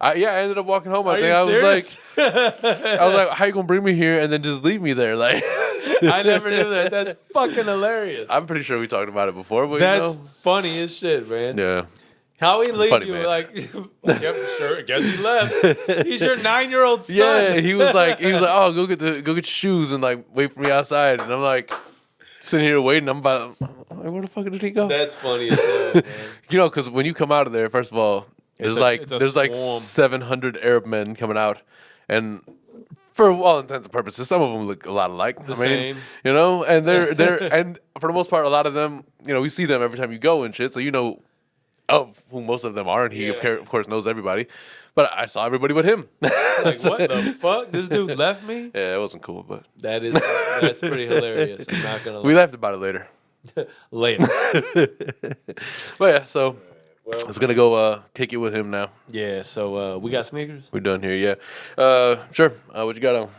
I ended up walking home. I was like, how you gonna bring me here and then just leave me there? Like, I never knew that. That's fucking hilarious. I'm pretty sure we talked about it before. But that's funny as shit, man. Yeah. How he leave funny, you man. like? Yep, sure. I guess he left. He's your 9-year-old son. Yeah, he was like, oh, go get your shoes and like wait for me outside. And I'm like sitting here waiting. I'm about, where the fuck did he go? That's funny as hell, man. You know, because when you come out of there, first of all, there's like swarm. 700 Arab men coming out, and for all intents and purposes, some of them look a lot alike. Same. You know, and they're and for the most part, a lot of them, you know, we see them every time you go and shit, so you know of who most of them are, and he of course knows everybody. But I saw everybody but him. Like, what the fuck? This dude left me? Yeah, it wasn't cool, but That's pretty hilarious. I'm not gonna lie. We laughed about it later. Later. But yeah, so Well, I was gonna go kick it with him now. yeah, so we got sneakers? We're done here, yeah. Sure. What you got on?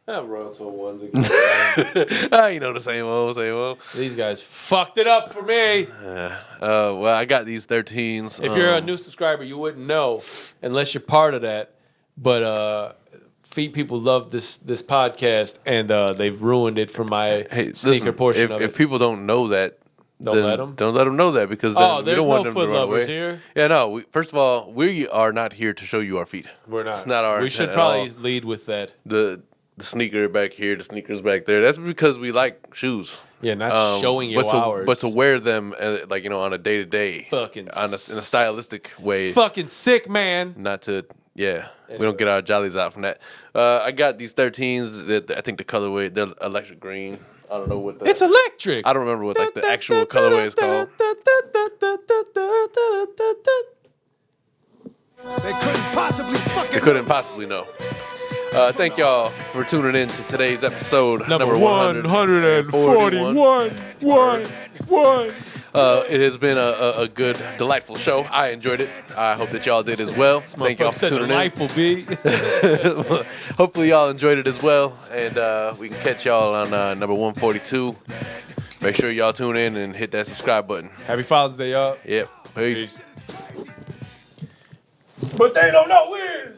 I'm Royal Tour ones again. You know, the same old. These guys fucked it up for me. Well, I got these 13s. If you're a new subscriber, you wouldn't know unless you're part of that. But Feet people love this podcast, and they've ruined it for my sneaker portion of it. If people don't know that, Don't let them. Don't let them know that because then we There's don't want no them foot to run lovers away. here. Yeah, no. First of all, we are not here to show you our feet. We're not. It's not our. We should intent at probably all. lead with that. The sneaker back here, the sneakers back there. That's because we like shoes. Yeah, not showing you ours. But to wear them, like on a day to day, Fucking in a stylistic way. It's fucking sick, man. Not to, we don't get our jollies out from that. I got these 13s that I think the colorway, they're electric green. I don't know what the. It's electric. I don't remember what like the actual colorway is called. They couldn't possibly fucking. I couldn't possibly know. Thank y'all for tuning in to today's episode Number 141. 141. It has been a good, delightful show. I enjoyed it. I hope that y'all did as well. Thank y'all for tuning in. Delightful, B. Hopefully y'all enjoyed it as well. And we can catch y'all on number 142. Make sure y'all tune in and hit that subscribe button. Happy Father's Day, y'all. Yep. Peace. But they don't know where.